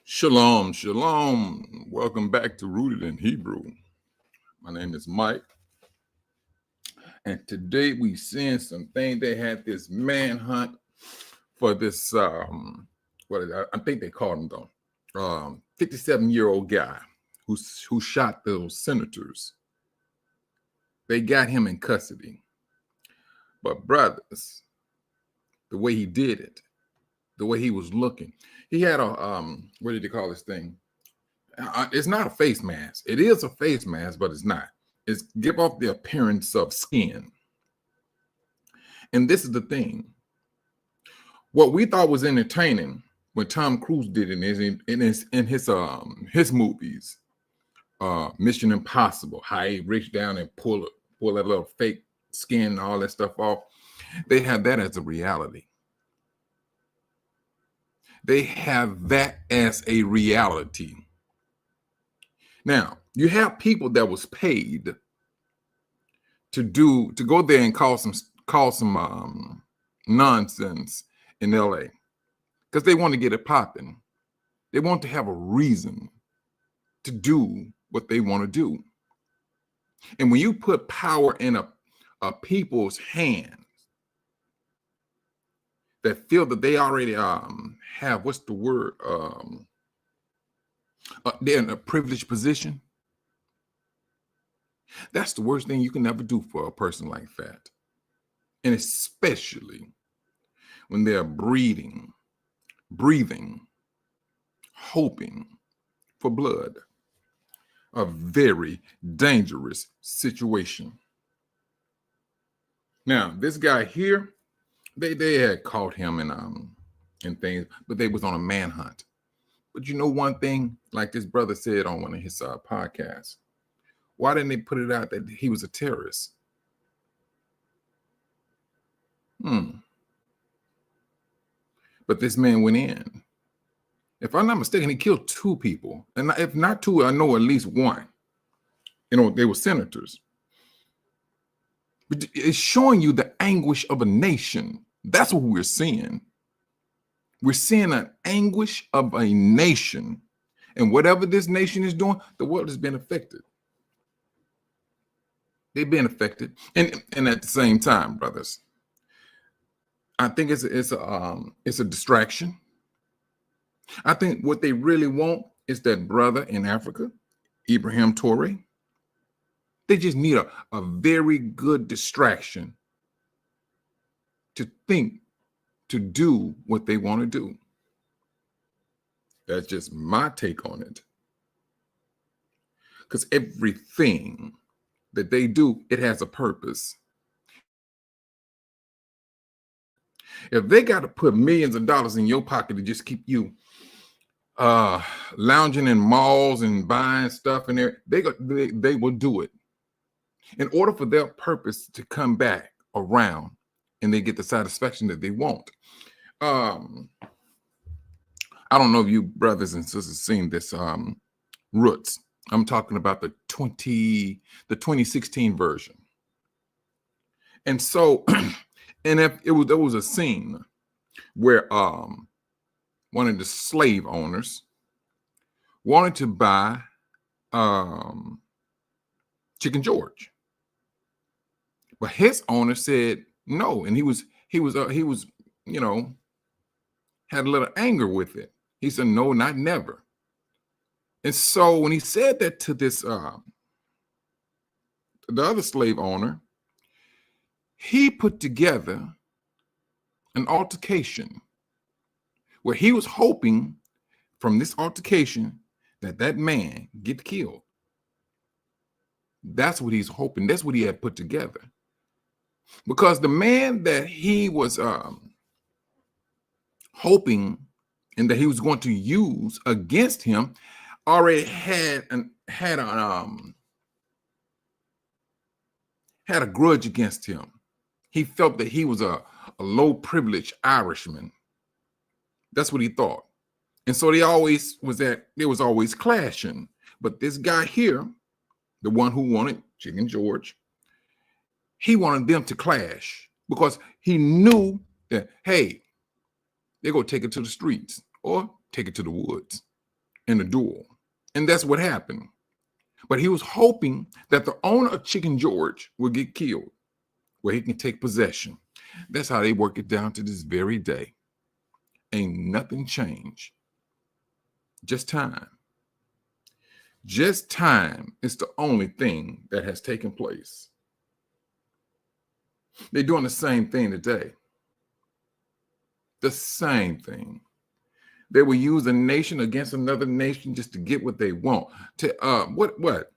Shalom, shalom. Welcome back to Rooted in Hebrew. My name is Mike, and today we seeing something. They had this manhunt for this. I think they called him though. 57-year-old guy who shot those senators. They got him in custody, but brothers, the way he did it, the way he was looking, he had a what did you call this thing? It's not a face mask. It is a face mask, but it's not. It's give off the appearance of skin. And this is the thing. What we thought was entertaining when Tom Cruise did it in his movies, Mission Impossible, how he reached down and pull that little fake skin and all that stuff off. They have that as a reality. They have that as a reality. Now, you have people that was paid to go there and cause some nonsense in LA because they want to get it popping. They want to have a reason to do what they want to do. And when you put power in a people's hands that feel that they already have, what's the word? They're in a privileged position. That's the worst thing you can ever do for a person like that. And especially when they're breathing, hoping for blood. A very dangerous situation. Now, this guy here, they had caught him in things, but they was on a manhunt. But you know one thing, like this brother said on one of his podcasts, why didn't they put it out that he was a terrorist? But this man went in. If I'm not mistaken, he killed 2 people. And if not 2, I know at least 1. You know, they were senators. But it's showing you the anguish of a nation. That's what we're seeing. We're seeing an anguish of a nation. And whatever this nation is doing, the world has been affected. They've been affected. And at the same time, brothers, I think it's a distraction. I think what they really want is that brother in Africa, Ibrahim Toure. They just need a very good distraction to think, to do what they want to do. That's just my take on it. Because everything that they do, it has a purpose. If they got to put millions of dollars in your pocket to just keep you lounging in malls and buying stuff in there, they will do it in order for their purpose to come back around and they get the satisfaction that they want. I don't know if you brothers and sisters seen this Roots. I'm talking about the 2016 version. And so, and if there was a scene where one of the slave owners wanted to buy Chicken George, but his owner said no, and he was you know, had a little anger with it. He said no, not never. And so when he said that to this the other slave owner, he put together an altercation where he was hoping from this altercation that man get killed. That's what he's hoping. That's what he had put together. Because the man that he was hoping and that he was going to use against him already had a grudge against him. He felt that he was a low privileged Irishman. That's what he thought. And so they was always clashing. But this guy here, the one who wanted Chicken George, he wanted them to clash because he knew that, hey, they're going to take it to the streets or take it to the woods. in a duel. And that's what happened. But he was hoping that the owner of Chicken George would get killed, where he can take possession. That's how they work it down to this very day. Ain't nothing changed. Just time. Just time is the only thing that has taken place. They're doing the same thing today. The same thing. They will use a nation against another nation just to get what they want. What?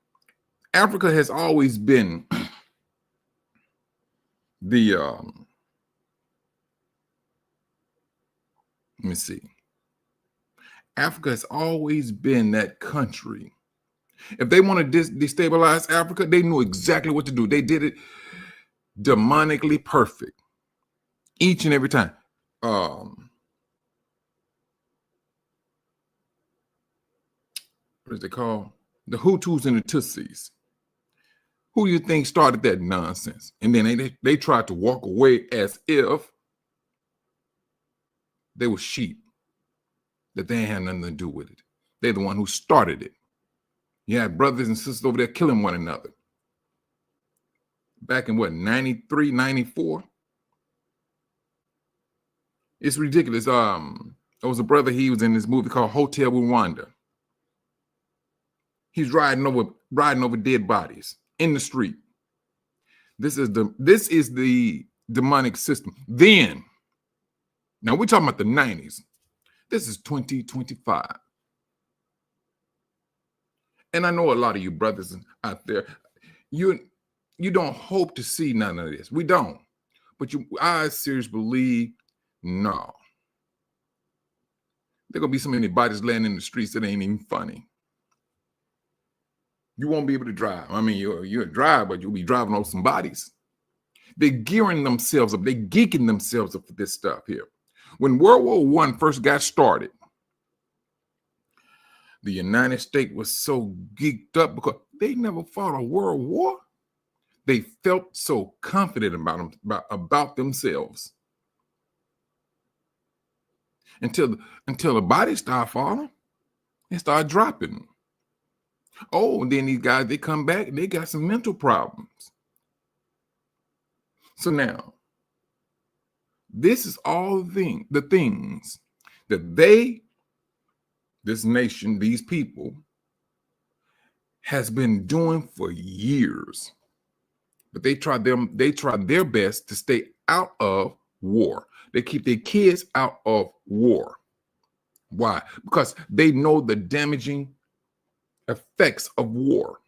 Africa has always been the let me see. Africa has always been that country. If they want to destabilize Africa, they knew exactly what to do. They did it demonically perfect each and every time. What is it called? The Hutus and the Tutsis. Who do you think started that nonsense? And then they tried to walk away as if they were sheep, that they ain't had nothing to do with it. They're the one who started it. You had brothers and sisters over there killing one another. Back in what, 93, 94? It's ridiculous. There was a brother, he was in this movie called Hotel Rwanda. He's riding over dead bodies in the street. This is the demonic system. Then, now we're talking about the 90s. This is 2025. And I know a lot of you brothers out there, you don't hope to see none of this. We don't. But I seriously believe, no. There gonna be so many bodies laying in the streets that ain't even funny. You won't be able to drive. I mean, you're a driver, but you'll be driving over some bodies. They're gearing themselves up. They're geeking themselves up for this stuff here. When World War I first got started, the United States was so geeked up because they never fought a world war. They felt so confident about themselves. Until the bodies start falling, they start dropping. Oh, and then these guys, they come back and they got some mental problems. So now, this is all the things that this nation, these people, has been doing for years. But they try their best to stay out of war. They keep their kids out of war. Why? Because they know the damaging effects of war.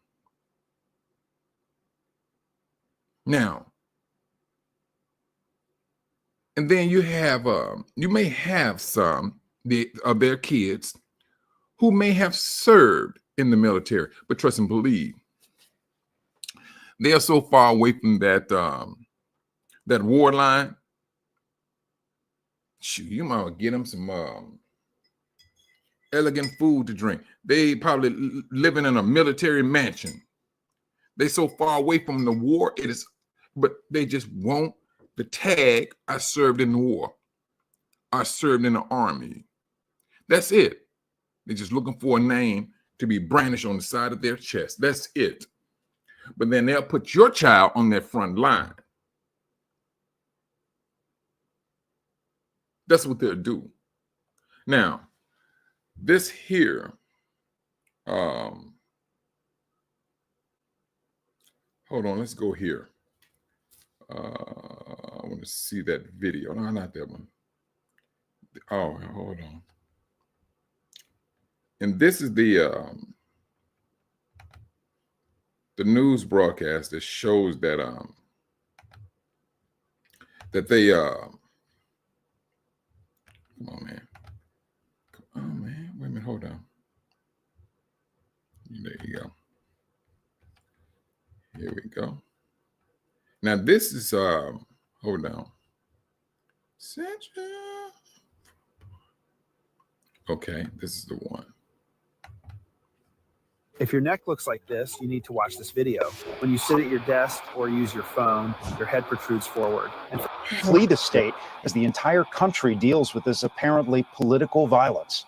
Now, and then you may have some of their kids who may have served in the military, but trust and believe, they are so far away from that war line. Shoot, you might get them some elegant food to drink. They probably living in a military mansion. They so far away from the war, but they just want the tag, I served in the war. I served in the army. That's it. They're just looking for a name to be brandished on the side of their chest. That's it. But then they'll put your child on their front line. That's what they'll do. Now, this here, hold on, let's go here. I want to see that video. No, not that one. Oh, hold on. And this is the news broadcast that shows that that they come on, man. Oh man, wait a minute, hold on. There you go. Here we go. Now this is hold on. Okay, this is the one. If your neck looks like this, you need to watch this video. When you sit at your desk or use your phone, your head protrudes forward. And flee the state as the entire country deals with this apparently political violence.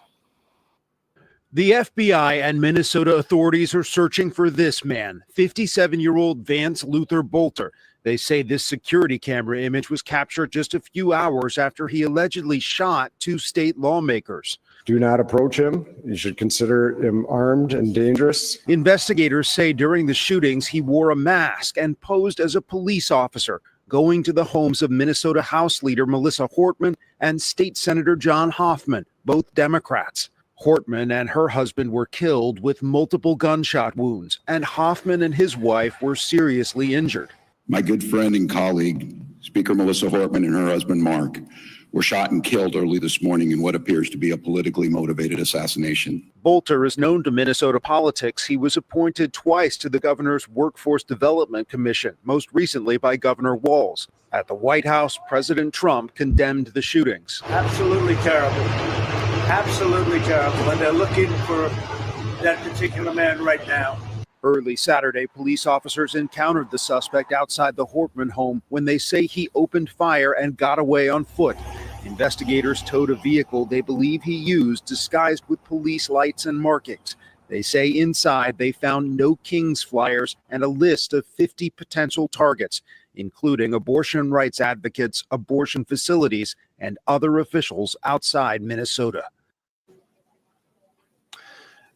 The FBI and Minnesota authorities are searching for this man, 57-year-old Vance Luther Bolter. They say this security camera image was captured just a few hours after he allegedly shot two state lawmakers. Do not approach him. You should consider him armed and dangerous. Investigators say during the shootings, he wore a mask and posed as a police officer, going to the homes of Minnesota House Leader Melissa Hortman and State Senator John Hoffman, both Democrats. Hortman and her husband were killed with multiple gunshot wounds, and Hoffman and his wife were seriously injured. My good friend and colleague, Speaker Melissa Hortman, and her husband, Mark, were shot and killed early this morning in what appears to be a politically motivated assassination. Bolter is known to Minnesota politics. He was appointed twice to the governor's Workforce Development Commission, most recently by Governor Walz. At the White House, President Trump condemned the shootings. Absolutely terrible. Absolutely terrible. And they're looking for that particular man right now. Early Saturday, police officers encountered the suspect outside the Hortman home when they say he opened fire and got away on foot. Investigators towed a vehicle they believe he used disguised with police lights and markings. They say inside they found no Kings flyers and a list of 50 potential targets, including abortion rights advocates, abortion facilities, and other officials outside Minnesota.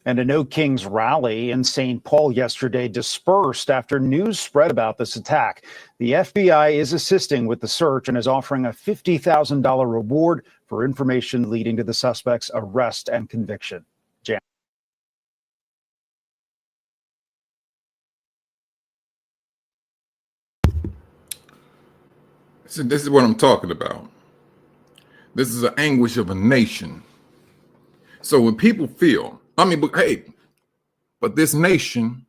And a No Kings rally in St. Paul yesterday dispersed after news spread about this attack. The FBI is assisting with the search and is offering a $50,000 reward for information leading to the suspect's arrest and conviction. Jan. So this is what I'm talking about. This is the anguish of a nation. So when people feel, but this nation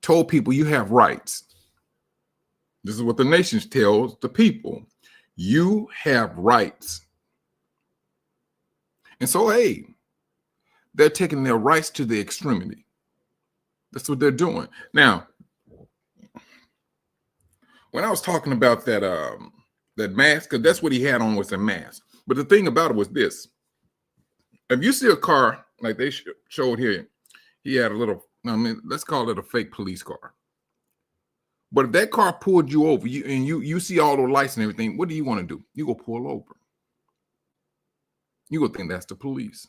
told people you have rights. This is what the nation tells the people. You have rights. And so, they're taking their rights to the extremity. That's what they're doing. Now, when I was talking about that mask, because that's what he had on, was a mask. But the thing about it was this. If you see a car like they showed here, he had a little, let's call it a fake police car. But if that car pulled you over, you see all the lights and everything, what do you want to do? You go pull over. You go think that's the police.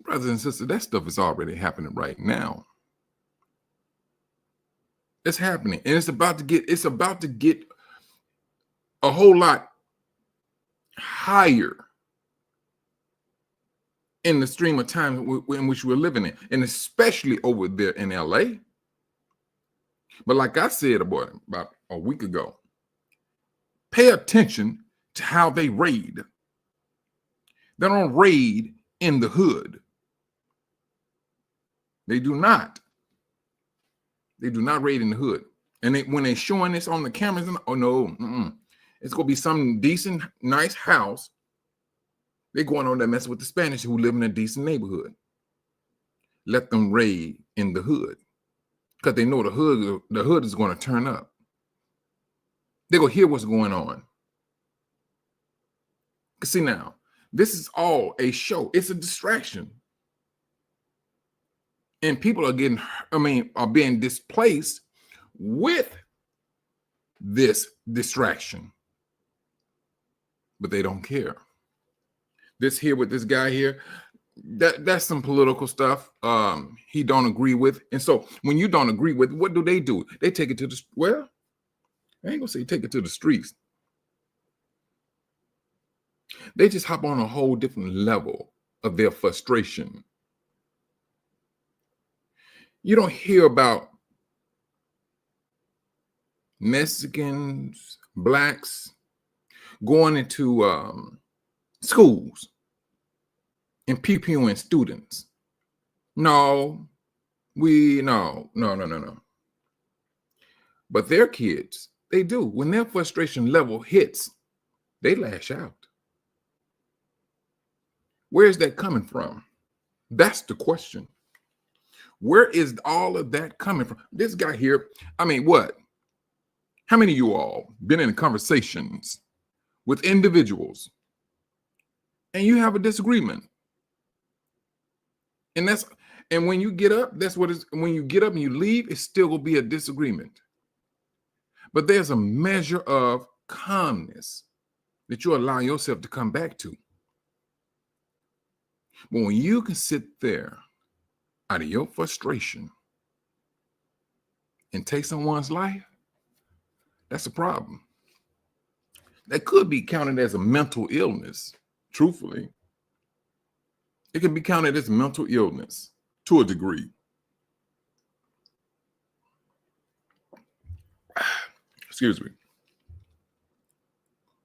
Brothers and sisters, that stuff is already happening right now. It's happening, and it's about to get a whole lot higher in the stream of time in which we're living in, and especially over there in LA. But like I said about a week ago, pay attention to how they raid. They don't raid in the hood. They do not. They do not raid in the hood. And when they're showing this on the cameras, it's going to be some decent, nice house. They're going on there messing with the Spanish who live in a decent neighborhood. Let them raid in the hood, because they know the hood is going to turn up. They're going to hear what's going on. See now, this is all a show. It's a distraction. And people are being displaced with this distraction. But they don't care. This here with this guy here, that's some political stuff he don't agree with. And so when you don't agree with, what do? They take it to I ain't gonna say take it to the streets. They just hop on a whole different level of their frustration. You don't hear about Mexicans, blacks going into schools and pew-pewing students. No. But their kids, they do. When their frustration level hits, they lash out. Where's that coming from? That's the question. Where is all of that coming from? This guy here, what? How many of you all been in conversations with individuals and you have a disagreement. And when you get up, that's what it's when you get up and you leave, it still will be a disagreement. But there's a measure of calmness that you allow yourself to come back to. But when you can sit there out of your frustration and take someone's life, that's a problem. That could be counted as a mental illness, truthfully. It can be counted as mental illness to a degree. Excuse me.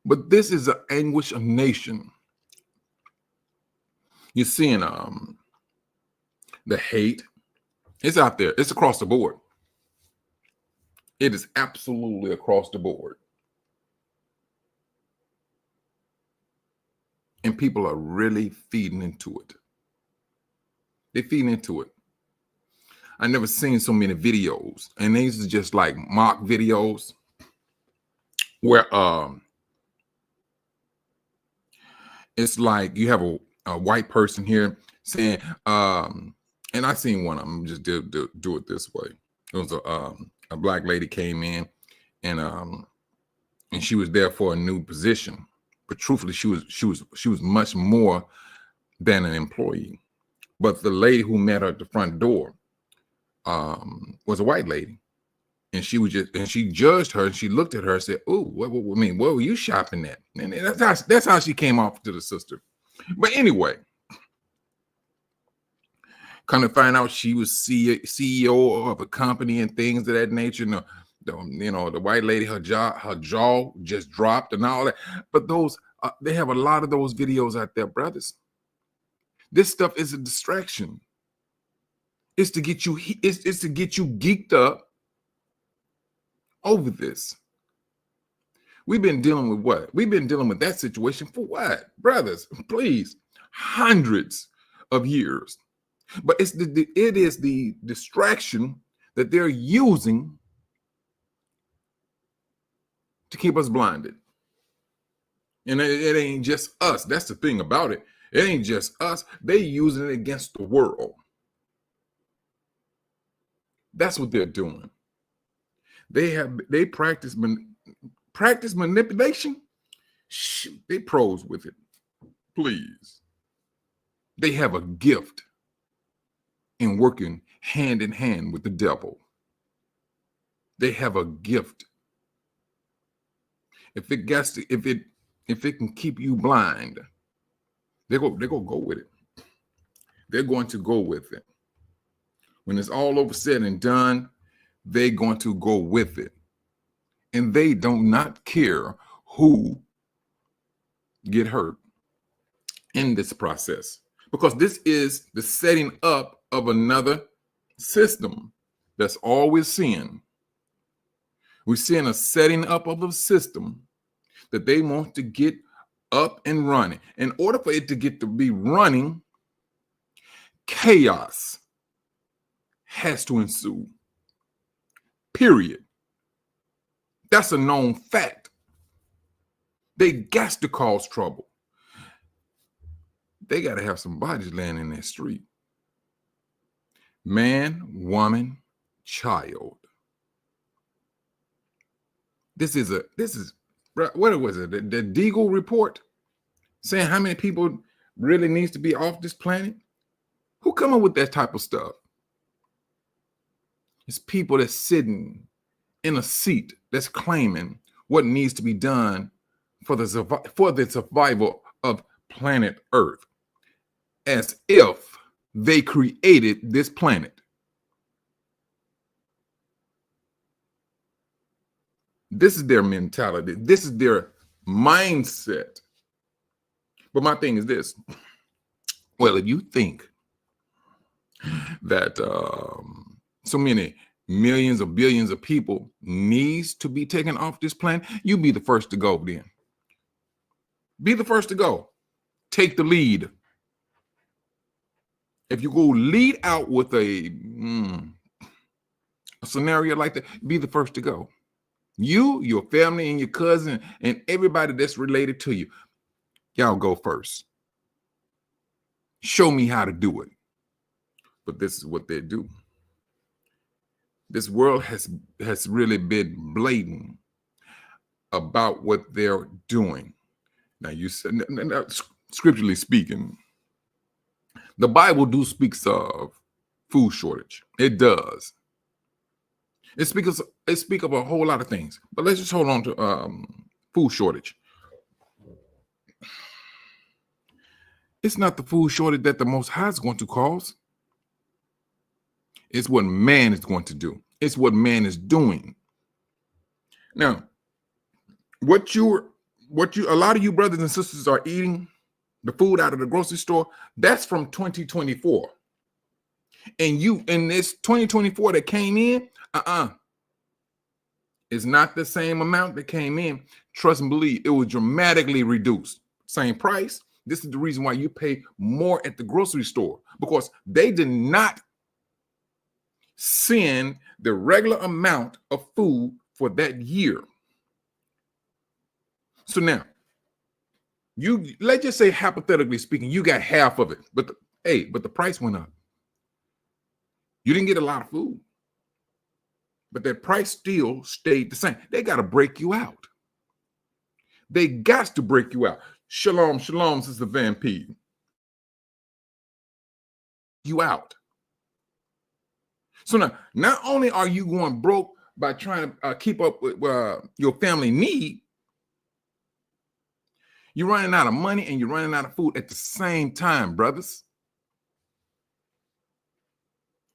But this is an anguish of nation. You're seeing the hate. It's out there. It's across the board. It is absolutely across the board. And people are really feeding into it. They're feeding into it. I never seen so many videos. And these are just like mock videos where it's like you have a white person here saying, and I seen one of them just do it this way. It was a black lady came in and she was there for a new position. But truthfully, she was much more than an employee. But the lady who met her at the front door was a white lady, and she judged her, and she looked at her and said, "Oh, what were you shopping at?" And that's how she came off to the sister. But anyway, come to find out, she was CEO of a company and things of that nature. The white lady, her jaw just dropped and all that. But those, they have a lot of those videos out there, brothers. This stuff is a distraction. It's to get you, it's to get you geeked up over this. We've been dealing with what? We've been dealing with that situation for what? Brothers, please, hundreds of years. But it is the distraction that they're using to keep us blinded. And it ain't just us. That's the thing about it. It ain't just us. They using it against the world. That's what they're doing. They practice manipulation. Shoot, they pros with it. Please. They have a gift in working hand in hand with the devil. They have a gift. If it can keep you blind, they're going to go with it. They're going to go with it. When it's all over said and done, they're going to go with it. And they do not care who get hurt in this process. Because this is the setting up of another system that's all we're seeing. We're seeing a setting up of a system that they want to get up and running. In order for it to get to be running, chaos has to ensue. Period. That's a known fact. They got to cause trouble. They got to have some bodies laying in that street. Man, woman, child. This is what was it? The Deagle report saying how many people really needs to be off this planet? Who come up with that type of stuff? It's people that's sitting in a seat that's claiming what needs to be done for the survival of planet Earth, as if they created this planet. This is their mentality. This is their mindset. But my thing is this. Well, if you think that so many millions or billions of people needs to be taken off this planet, you be the first to go then. Be the first to go. Take the lead. If you go lead out with a scenario like that, be the first to go. You, your family, and your cousin, and everybody that's related to you, y'all go first. Show me how to do it. But this is what they do. This world has really been blatant about what they're doing. Now, you said, scripturally speaking, the Bible speaks of food shortage. It does. It speaks of a whole lot of things. But let's just hold on to food shortage. It's not the food shortage that the Most High is going to cause. It's what man is going to do. It's what man is doing. Now, a lot of you brothers and sisters are eating the food out of the grocery store. That's from 2024. And this 2024 that came in, it's not the same amount that came in. Trust and believe, it was dramatically reduced. Same price. This is the reason why you pay more at the grocery store, because they did not send the regular amount of food for that year. So now, let's just say, hypothetically speaking, you got half of it, but the price went up. You didn't get a lot of food, but that price still stayed the same. They got to break you out. They got to break you out. Shalom, shalom, Sister Van P. You out. So now, not only are you going broke by trying to keep up with your family need, you're running out of money and you're running out of food at the same time, brothers.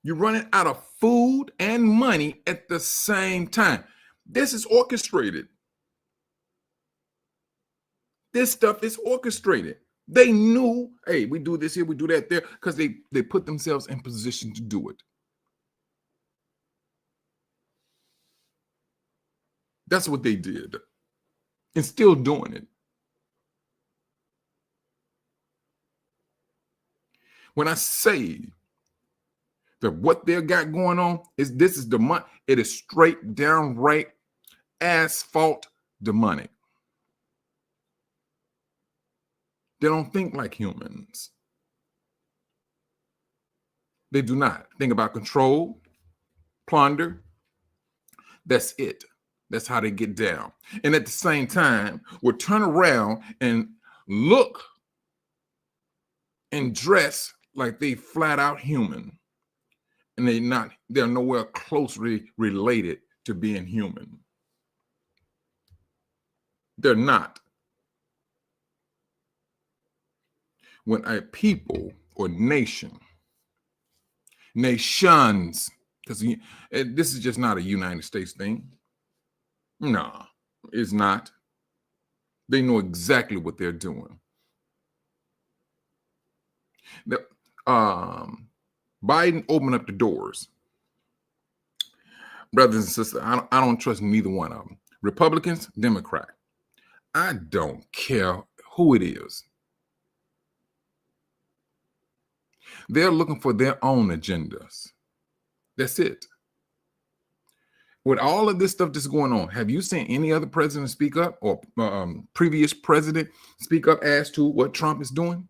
You're running out of food and money at the same time. This is orchestrated. This stuff is orchestrated. They knew, hey, we do this here, we do that there, because they put themselves in position to do it. That's what they did. And still doing it. When I say that what they got going on is the money, it is straight downright asphalt demonic. They don't think like humans. They do not think about control, plunder. That's it. That's how they get down. And at the same time, we'll turn around and look and dress like they flat out human. And they're nowhere closely related to being human. They're not. When a people or nations, because this is just not a United States thing. No, it's not. They know exactly what they're doing. Biden opened up the doors. Brothers and sisters, I don't trust neither one of them. Republicans, Democrat. I don't care who it is. They're looking for their own agendas. That's it. With all of this stuff that's going on, have you seen any other president speak up, or previous president speak up as to what Trump is doing?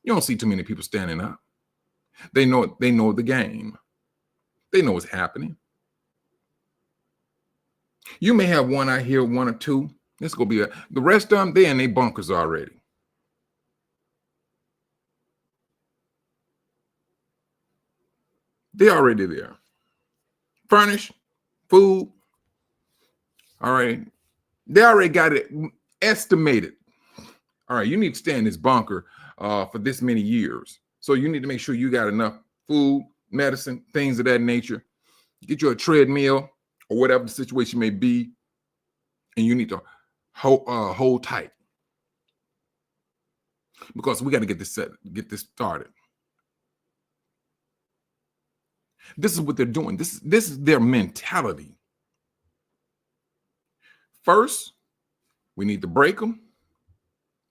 You don't see too many people standing up. They know the game. They know what's happening. You may have one out here, one or two. This gonna be the rest of them. They're in their bunkers already. They're already there. Furnished, food. All right. They already got it estimated. All right, you need to stay in this bunker for this many years. So you need to make sure you got enough food, medicine, things of that nature. Get you a treadmill or whatever the situation may be, and you need to hold tight, because we got to get this started. This is what they're doing. This is their mentality. First, we need to break them.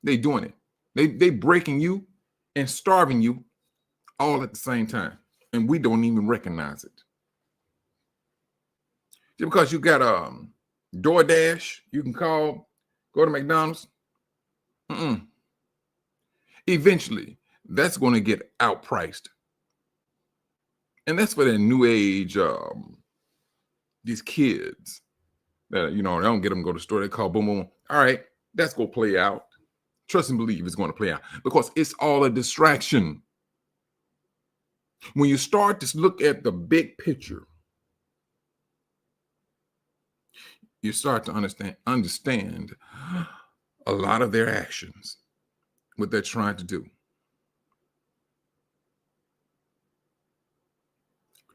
They're doing it. They breaking you and starving you all at the same time, and we don't even recognize it. Just because you got a DoorDash, you can go to McDonald's. Eventually, that's going to get outpriced. And that's for the new age, these kids that, they don't get them to go to the store. They call boom, boom. All right, that's going to play out. Trust and believe it's going to play out because it's all a distraction. When you start to look at the big picture, you start to understand a lot of their actions, what they're trying to do.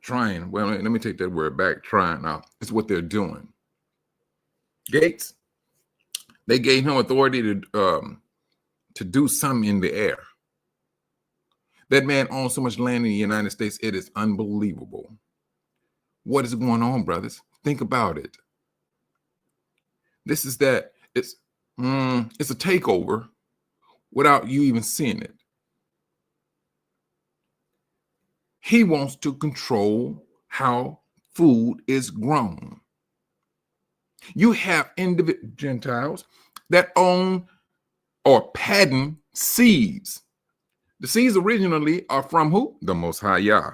Trying, well, let me take that word back. Trying now, it's what they're doing. Gates, they gave him authority to do something in the air. That man owns so much land in the United States, it is unbelievable. What is going on, brothers? Think about it. This is that it's a takeover without you even seeing it. He wants to control how food is grown. You have individual Gentiles that own or patent seeds. The seeds originally are from who? The Most High Yah.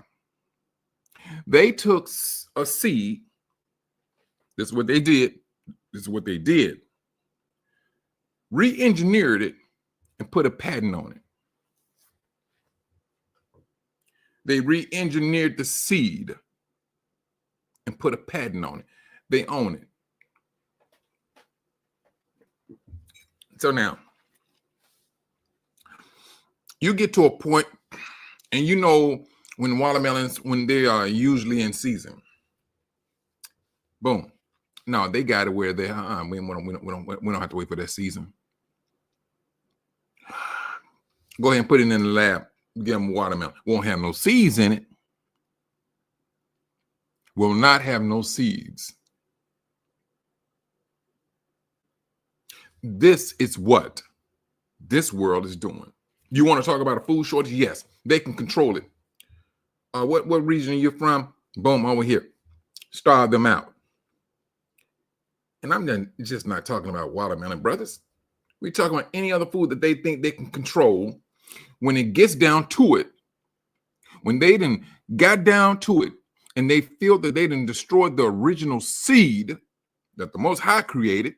They took a seed. This is what they did. Re-engineered it and put a patent on it. They re-engineered the seed and put a patent on it. They own it. So now, you get to a point, and when watermelons, when they are usually in season, boom. No, they got it where they we don't have to wait for that season. Go ahead and put it in the lab. Get them watermelon. Won't have no seeds in it. Will not have no seeds. This is what this world is doing. You want to talk about a food shortage? Yes, they can control it. What region are you from? Boom, over here. Starve them out. And I'm just not talking about watermelon, brothers. We're talking about any other food that they think they can control. When it gets down to it, when they done got down to it, and they feel that they done destroyed the original seed that the Most High created,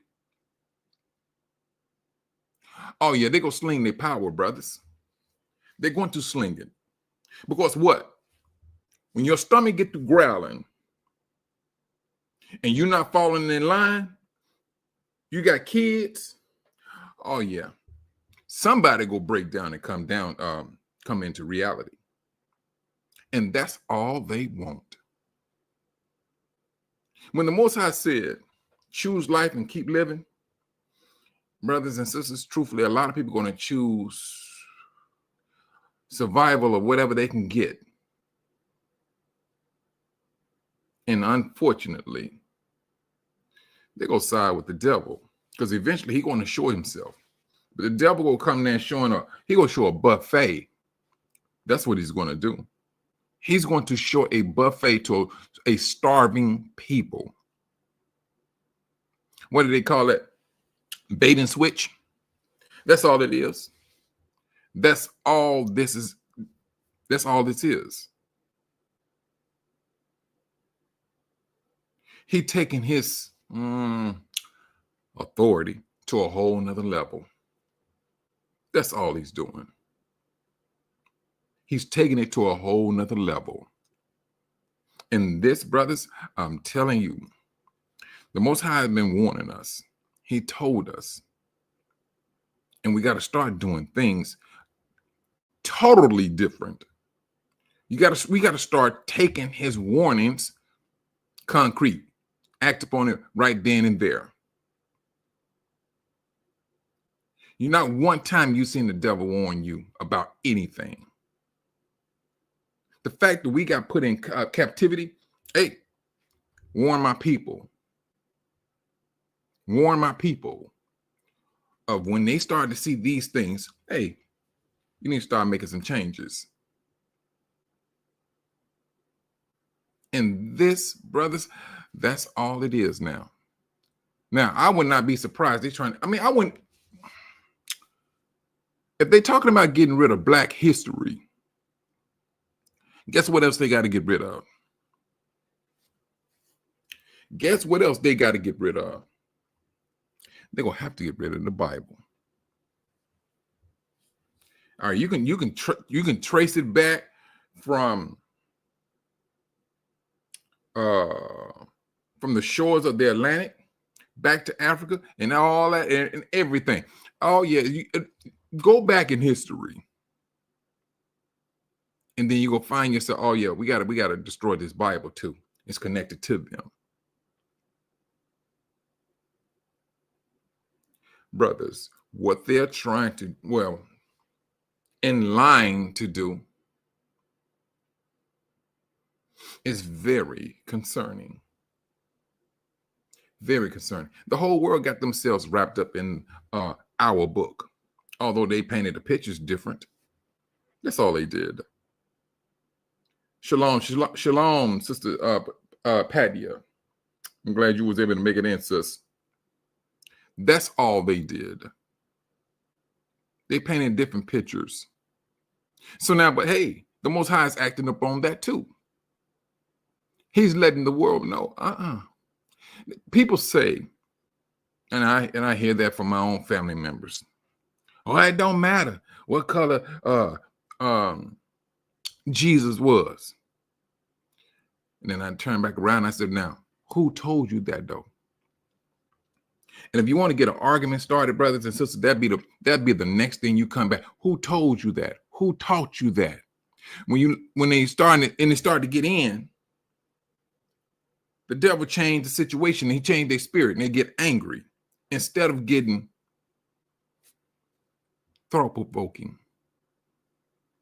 oh yeah, they go sling their power, brothers. They're going to sling it. Because what? When your stomach get to growling and you're not falling in line, you got kids, oh yeah. Somebody go break down and come into reality. And that's all they want. When the Most High said, choose life and keep living, brothers and sisters, truthfully, a lot of people are going to choose survival of whatever they can get. And unfortunately, they're going to side with the devil because eventually he's going to show himself. But the devil will come there showing up. He's going to show a buffet. That's what he's going to do. He's going to show a buffet to a starving people. What do they call it? Bait and switch. That's all it is. That's all this is. That's all this is. He taking his authority to a whole nother level. That's all he's doing. He's taking it to a whole nother level. And this, brothers, I'm telling you, the Most High has been warning us. He told us. And we got to start doing things totally different. We got to start taking his warnings concrete. Act upon it right then and there. You're not one time you've seen the devil warn you about anything. The fact that we got put in captivity, hey, warn my people. Warn my people of when they start to see these things, hey, you need to start making some changes. And this, brothers, that's all it is now. Now, I would not be surprised. They're trying, I wouldn't, if they're talking about getting rid of Black history, guess what else they got to get rid of? Guess what else they got to get rid of? They're gonna have to get rid of the Bible. All right, you can trace it back from the shores of the Atlantic back to Africa and all that and everything. Oh yeah, go back in history, and then you go find yourself. Oh yeah, we gotta destroy this Bible too. It's connected to them. Brothers, what they're trying to, in line to do is very concerning. Very concerning. The whole world got themselves wrapped up in our book, although they painted the pictures different. That's all they did. Shalom, Sister Padia. I'm glad you was able to make it in, sis. That's all they did. They painted different pictures. So now, but hey, the Most High is acting up on that too. He's letting the world know. People say, and I hear that from my own family members. Oh, it don't matter what color Jesus was. And then I turn back around and I said, now, who told you that though? And if you want to get an argument started, brothers and sisters, that'd be the next thing you come back. Who told you that? Who taught you that? When they started to get in, the devil changed the situation. He changed their spirit and they get angry instead of getting thought-provoking.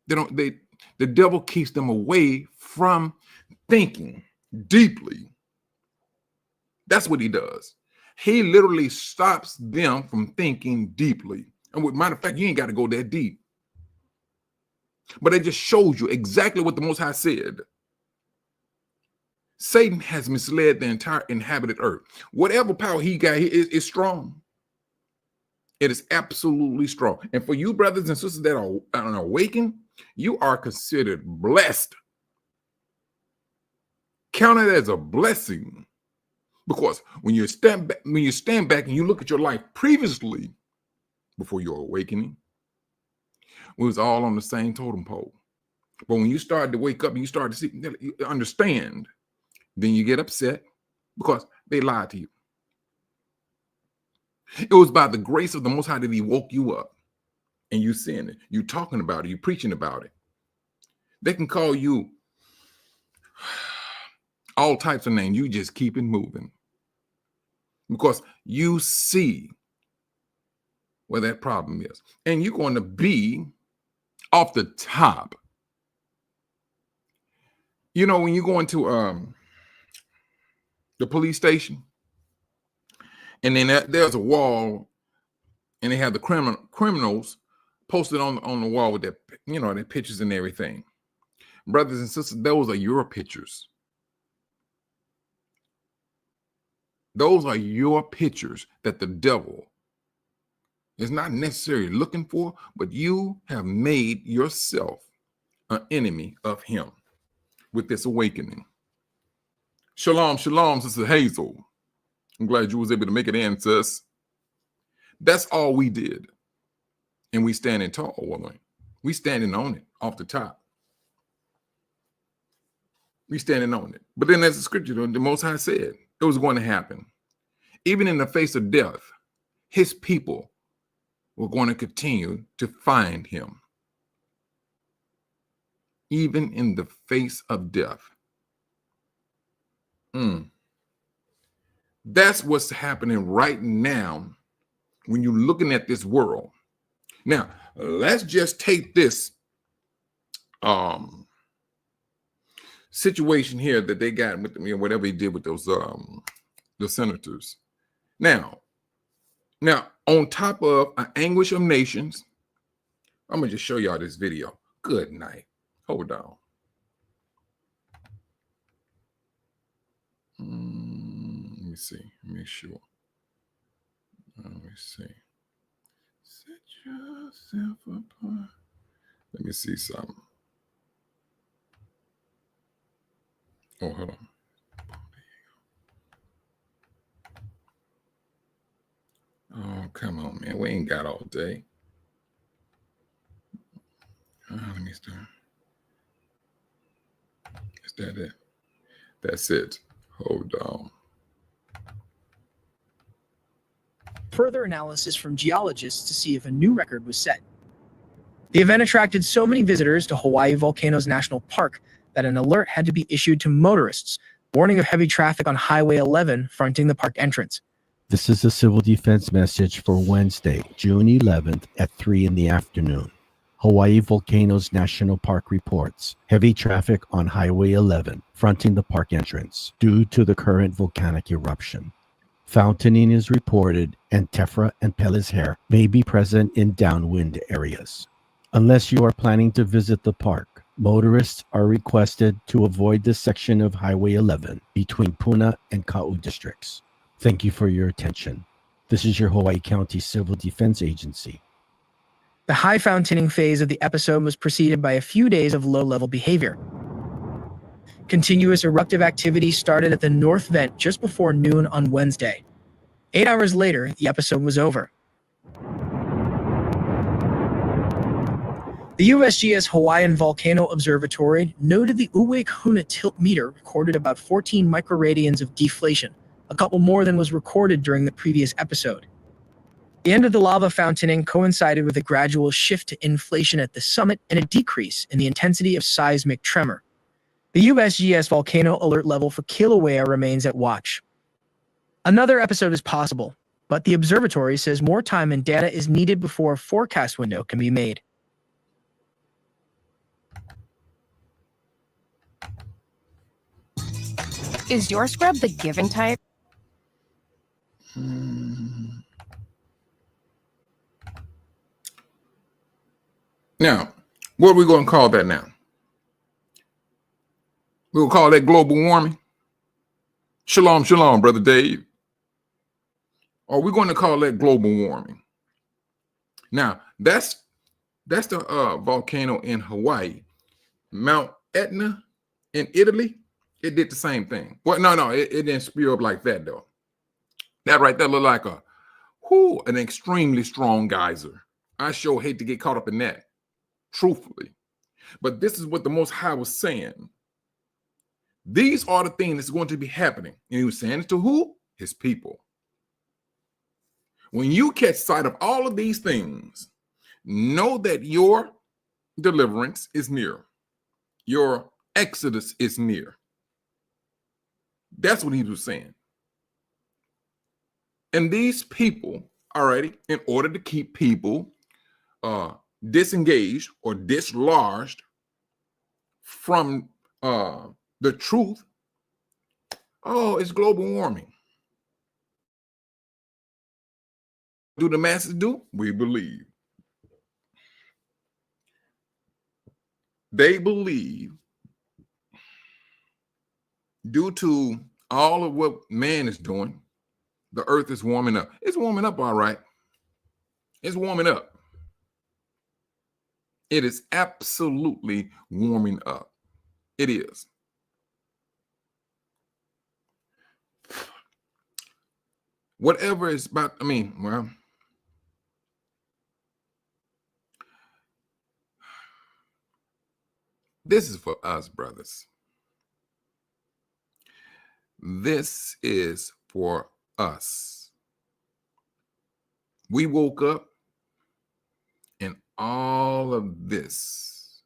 The devil keeps them away from thinking deeply. That's what he does. He literally stops them from thinking deeply. And with matter of fact, you ain't got to go that deep. But it just shows you exactly what the Most High said. Satan has misled the entire inhabited earth. Whatever power he got is strong. It is absolutely strong. And for you brothers and sisters that are awakened, you are considered blessed. Count it as a blessing. Because when you stand back and you look at your life previously, before your awakening, we was all on the same totem pole. But when you start to wake up and you start to see, you understand, then you get upset because they lied to you. It was by the grace of the Most High that he woke you up and you seeing it, you talking about it, you preaching about it. They can call you all types of names. You just keep it moving because you see where that problem is. And you're going to be off the top. You know, when you go into the police station, and then there's a wall, and they have the criminals posted on the wall with their, their pictures and everything. Brothers and sisters, those are your pictures. Those are your pictures that the devil is not necessarily looking for, but you have made yourself an enemy of him with this awakening. Shalom, shalom, Sister Hazel. I'm glad you was able to make it in, sis. That's all we did. And we standing tall, woman. We standing on it off the top. We standing on it. But then as the scripture, the Most High said, it was going to happen. Even in the face of death, his people were going to continue to find him. Even in the face of death. That's what's happening right now when you're looking at this world. Now, let's just take this situation here that they got with whatever he did with those the senators. Now, on top of an anguish of nations, I'm gonna just show y'all this video. Good night. Hold on. Let me see. Make sure. Let me see. yourself apart. Let me see something. Oh, hold on. Oh, come on, man. We ain't got all day. Let me start. Is that it? That's it. Hold on. Further analysis from geologists to see if a new record was set. The event attracted so many visitors to Hawaii Volcanoes National Park that an alert had to be issued to motorists, warning of heavy traffic on Highway 11 fronting the park entrance. This is a civil defense message for Wednesday, June 11th at 3 in the afternoon. Hawaii Volcanoes National Park reports heavy traffic on Highway 11 fronting the park entrance due to the current volcanic eruption. Fountaining is reported, and tephra and pellis hair may be present in downwind areas. Unless you are planning to visit the park, motorists are requested to avoid this section of Highway 11 between Puna and Kau districts. Thank you for your attention. This is your Hawaii County Civil Defense Agency. The high fountain phase of the episode was preceded by a few days of low-level behavior. Continuous eruptive activity started at the north vent just before noon on Wednesday. 8 hours later, the episode was over. The USGS Hawaiian Volcano Observatory noted the Uwais-Huna tilt meter recorded about 14 microradians of deflation, a couple more than was recorded during the previous episode. The end of the lava fountaining coincided with a gradual shift to inflation at the summit and a decrease in the intensity of seismic tremor. The USGS volcano alert level for Kilauea remains at watch. Another episode is possible, but the observatory says more time and data is needed before a forecast window can be made. Is your scrub the given type? Now, what are we going to call that now? We'll call that global warming. Shalom, shalom, Brother Dave. Or we're going to call that global warming. Now, that's the volcano in Hawaii. Mount Etna in Italy, it did the same thing. Well, no, it didn't spew up like that, though. That right there looked like an extremely strong geyser. I sure hate to get caught up in that, truthfully. But this is what the Most High was saying. These are the things that's going to be happening. And he was saying it to who? His people. When you catch sight of all of these things, know that your deliverance is near. Your exodus is near. That's what he was saying. And these people, alrighty, in order to keep people disengaged or dislodged from the truth, it's global warming. Do the masses do? We believe. They believe due to all of what man is doing, the earth is warming up. It's warming up, all right. It's warming up. It is absolutely warming up. It is. Whatever is about, this is for us, brothers. This is for us. We woke up and all of this.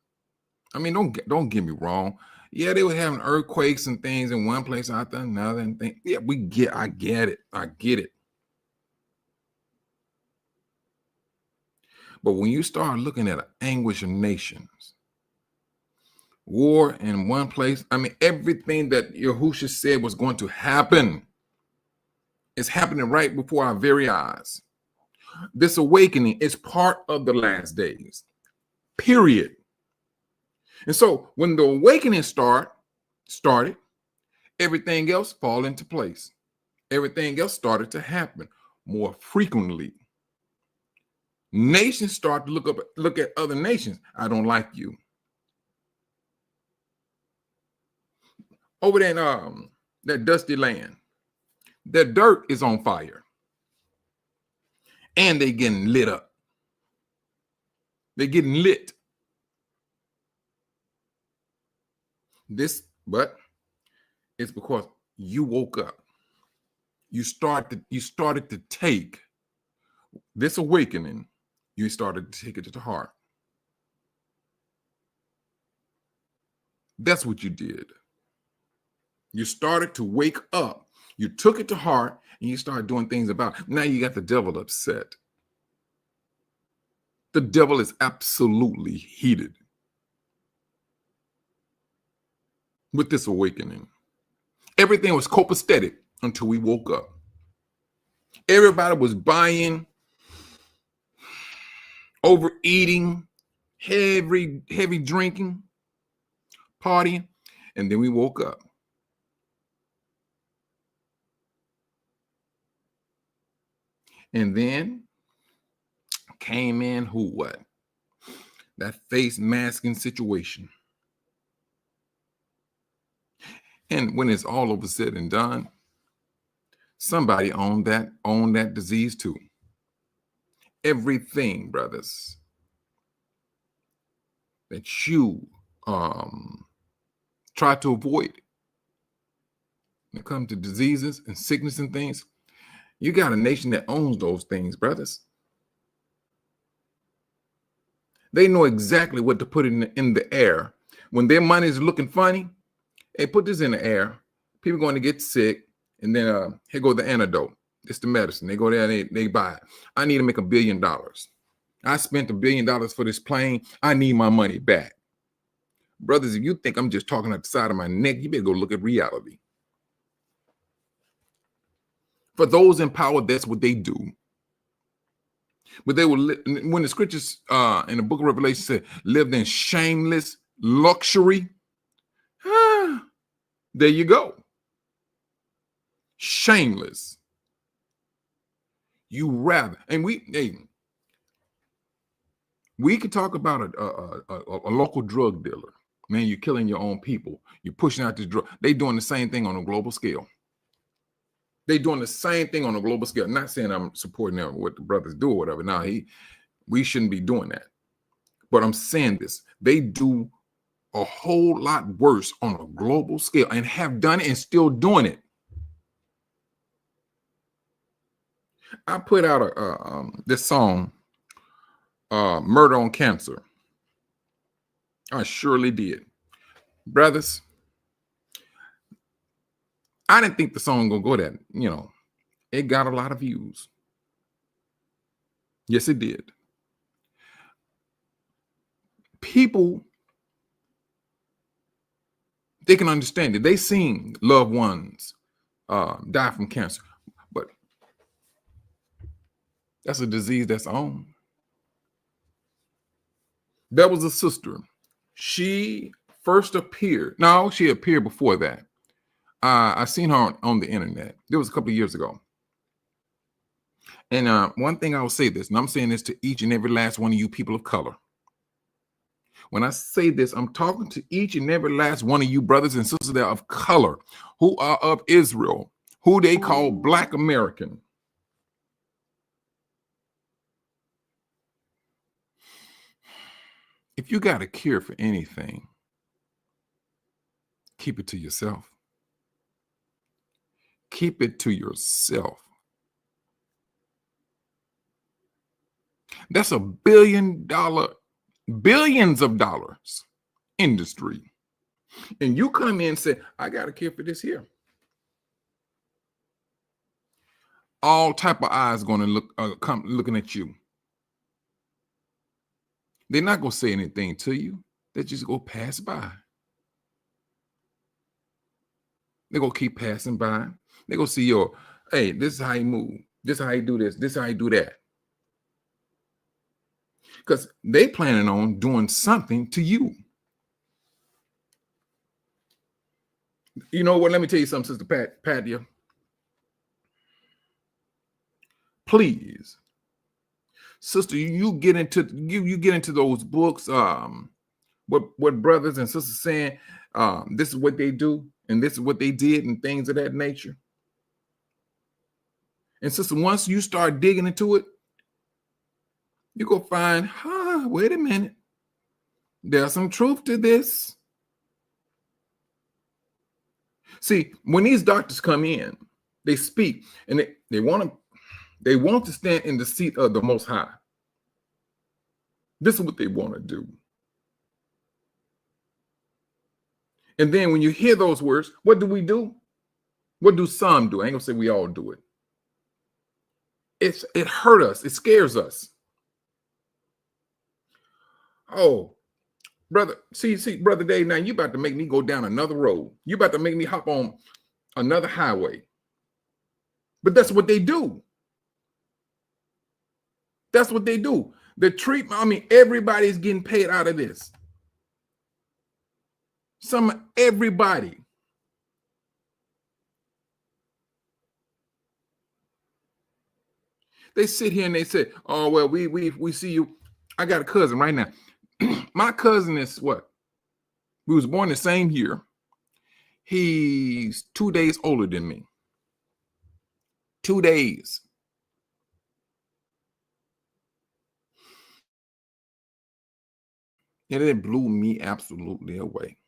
Don't get me wrong. Yeah, they were having earthquakes and things in one place after another and things. Yeah, I get it. But when you start looking at an anguish of nations, war in one place, everything that Yahushua said was going to happen is happening right before our very eyes. This awakening is part of the last days, period. And so when the awakening started, everything else fall into place. Everything else started to happen more frequently. Nations start to look at other nations. I don't like you. Over there in that dusty land, their dirt is on fire. And they getting lit up. They're getting lit. But it's because you woke up. You started to take this awakening. You started to take it to heart. That's what you did. You started to wake up. You took it to heart and you started doing things about it. Now you got the devil upset. The devil is absolutely heated with this awakening. Everything was copacetic until we woke up. Everybody was buying, overeating, heavy drinking, partying, and then we woke up. And then came in what? That face masking situation. And when it's all over said and done, somebody owned that disease too. Everything, brothers, that you try to avoid when it comes to diseases and sickness and things, you got a nation that owns those things, brothers. They know exactly what to put in the air. When their money is looking funny, hey, put this in the air. People are going to get sick. And then here go the antidote. It's the medicine. They go there and they buy it. I need to make $1 billion. I spent $1 billion for this plane. I need my money back. Brothers, if you think I'm just talking at the side of my neck, you better go look at reality. For those in power, that's what they do. But they will, when the scriptures in the book of Revelation said, lived in shameless luxury, there you go. Shameless. You rather, and we could talk about a local drug dealer. Man, you're killing your own people. You're pushing out this drug. They're doing the same thing on a global scale. They're doing the same thing on a global scale. Not saying I'm supporting them, what the brothers do or whatever. Now, we shouldn't be doing that. But I'm saying this. They do a whole lot worse on a global scale and have done it and still doing it. I put out this song, Murder on Cancer. I surely did. Brothers, I didn't think the song gonna go that, it got a lot of views. Yes, it did. People, they can understand it. They seen loved ones die from cancer, but that's a disease that's on. There was a sister. She first appeared. No, she appeared before that. I seen her on the internet. It was a couple of years ago. And one thing I will say this, and I'm saying this to each and every last one of you people of color. When I say this, I'm talking to each and every last one of you brothers and sisters that are of color, who are of Israel, who they call Black American. If you got a cure for anything, keep it to yourself. Keep it to yourself. That's $1 billion, billions of dollars industry. And you come in and say, I got a cure for this here. All type of eyes going to come looking at you. They're not going to say anything to you. They just go pass by. They're going to keep passing by. They're going to see hey, this is how you move. This is how you do this. This is how you do that. Because they planning on doing something to you. You know what? Let me tell you something, Sister Patia. Please Sister, you get into you get into those books, what brothers and sisters saying, this is what they do, and this is what they did, and things of that nature. And sister, once you start digging into it, you go find, wait a minute, there's some truth to this. See, when these doctors come in, they speak, and they want to stand in the seat of the Most High. This is what they want to do. And then when you hear those words, what do we do? What do some do? I ain't gonna say we all do it. It hurt us. It scares us. Oh, brother, see, brother Dave, now you about to make me go down another road. You about to make me hop on another highway. But that's what they do. That's what they do. The treatment, I mean, everybody's getting paid out of this. Everybody. They sit here and they say, oh, well, we see you. I got a cousin right now. My cousin is what? We was born the same year. He's 2 days older than me. 2 days. And it blew me absolutely away.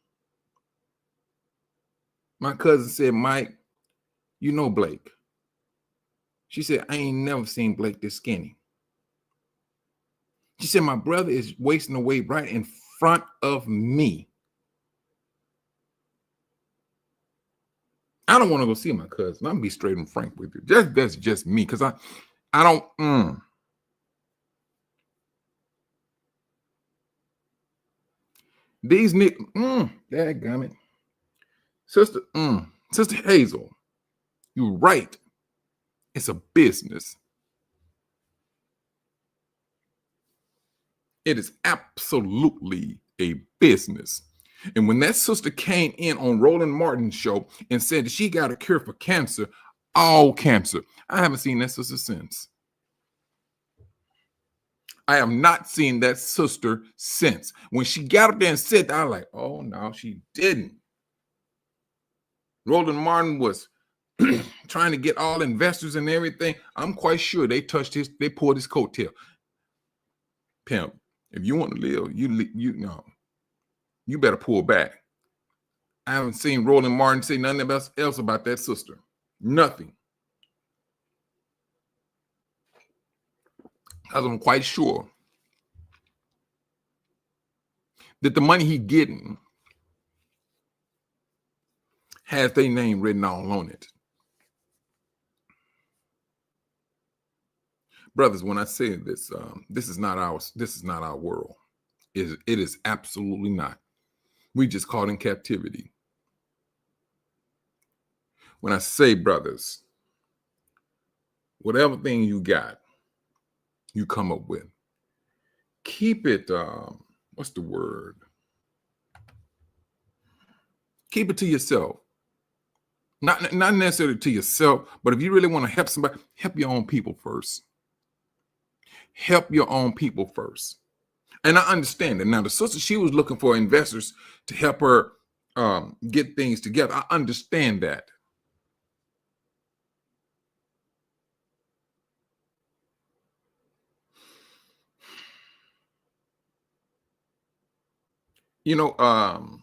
My cousin said, Mike, you know Blake. She said, I ain't never seen Blake this skinny. She said, my brother is wasting away right in front of me. I don't want to go see my cousin. I'm going to be straight and frank with you. That's just me, because I don't. These niggas, dadgummit. Sister Hazel, you're right. It's a business. It is absolutely a business. And when that sister came in on Roland Martin's show and said that she got a cure for cancer, all cancer, I haven't seen that sister since. I have not seen that sister since. When she got up there and said that, I was like, oh, no, she didn't. Roland Martin was trying to get all investors and everything. I'm quite sure they pulled his coattail. Pimp, if you want to live, you better pull back. I haven't seen Roland Martin say nothing else about that sister. Nothing. Because I'm quite sure that the money he getting has their name written all on it. Brothers, when I say this, this is not our world. It is absolutely not. We just caught in captivity. When I say, brothers, whatever thing you got, you come up with, keep it, what's the word? Keep it to yourself. Not necessarily to yourself, but if you really want to help somebody, help your own people first. Help your own people first. And I understand that. Now, the sister, she was looking for investors to help her get things together. I understand that. You know,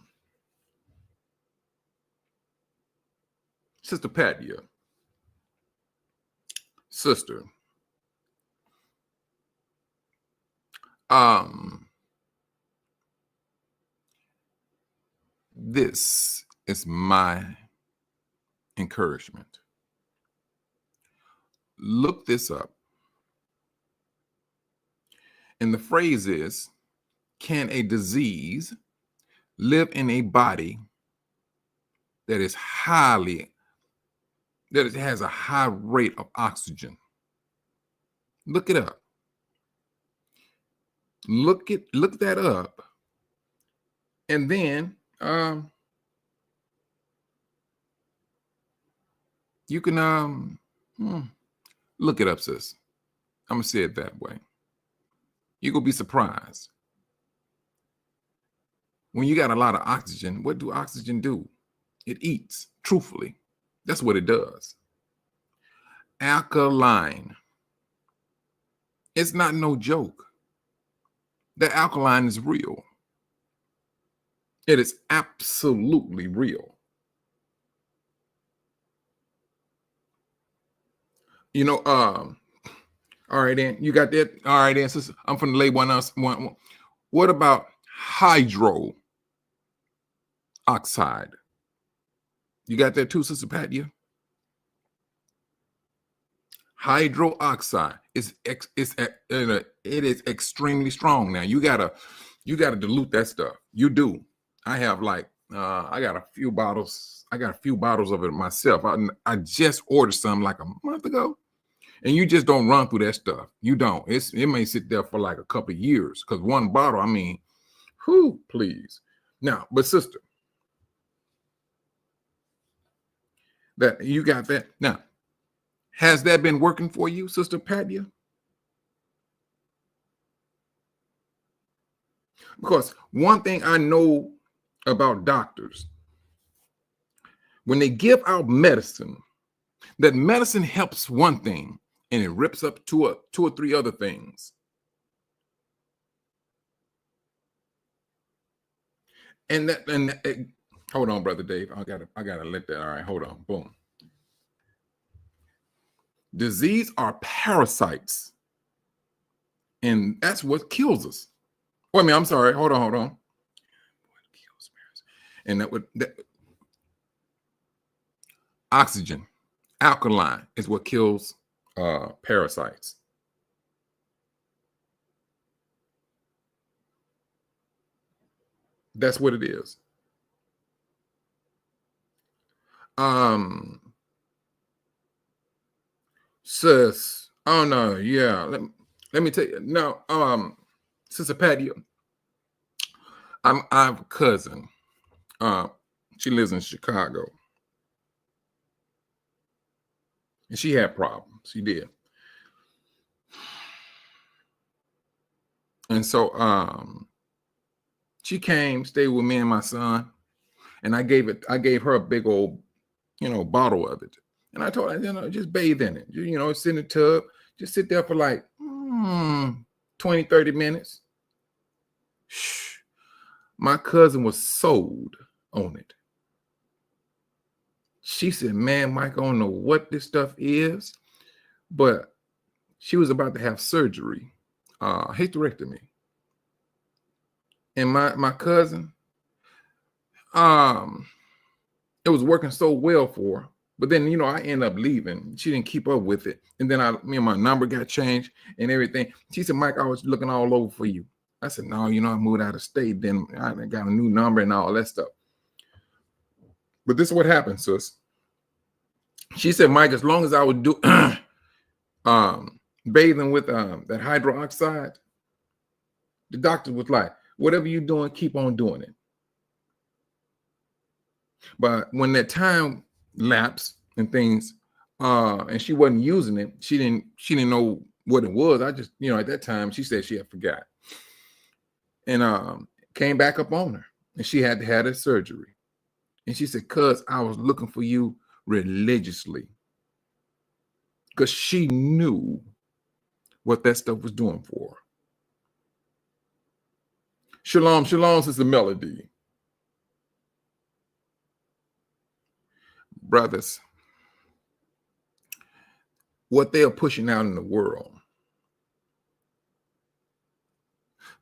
Sister Patia, sister, this is my encouragement. Look this up. And the phrase is, can a disease live in a body that has a high rate of oxygen? Look it up. Look that up. And then you can look it up, sis. I'm gonna say it that way. You're going to be surprised. When you got a lot of oxygen, what do oxygen do? It eats, truthfully. That's what it does. Alkaline. It's not no joke. The alkaline is real. It is absolutely real. You know, all right, then you got that. All right, then, sister, I'm from the lay one else. One. What about hydro oxide? You got that too, Sister Patty? Hydroxide it is extremely strong. Now you gotta dilute that stuff. You do. I have like I got a few bottles. I got a few bottles of it myself. I just ordered some like a month ago, and you just don't run through that stuff. You don't. It may sit there for like a couple of years because one bottle. I mean, who please now, but sister, that you got that now. Has that been working for you, Sister Patty? Because one thing I know about doctors, when they give out medicine, that medicine helps one thing and it rips up two or three other things. Hold on, Brother Dave. I gotta let that. All right, hold on. Boom. Disease are parasites, and that's what kills us. Wait a minute, I'm sorry. Hold on. What kills parasites? And that oxygen, alkaline is what kills parasites. That's what it is. Sis, oh no, yeah. Let me tell you. No, Sister Patty, I have a cousin. She lives in Chicago. And she had problems. She did. And so she came, stayed with me and my son, and I gave her a big old, bottle of it. And I told her, just bathe in it. Sit in the tub, just sit there for like 20, 30 minutes. Shh. My cousin was sold on it. She said, man, Mike, I don't know what this stuff is, but she was about to have surgery, hysterectomy. And my cousin, it was working so well for her. But then, I ended up leaving. She didn't keep up with it. And then my number got changed and everything. She said, Mike, I was looking all over for you. I said, no, I moved out of state. Then I got a new number and all that stuff. But this is what happened, sis. She said, Mike, as long as I would do bathing with that hydroxide, the doctor was like, whatever you're doing, keep on doing it. But when that time lapsed and things, and she wasn't using it, she didn't know what it was. I just, at that time, she said she had forgot. And came back up on her, and she had to have her surgery. And she said, cuz I was looking for you religiously, because she knew what that stuff was doing for her. Shalom, shalom, Sister Melody. Brothers, what they are pushing out in the world,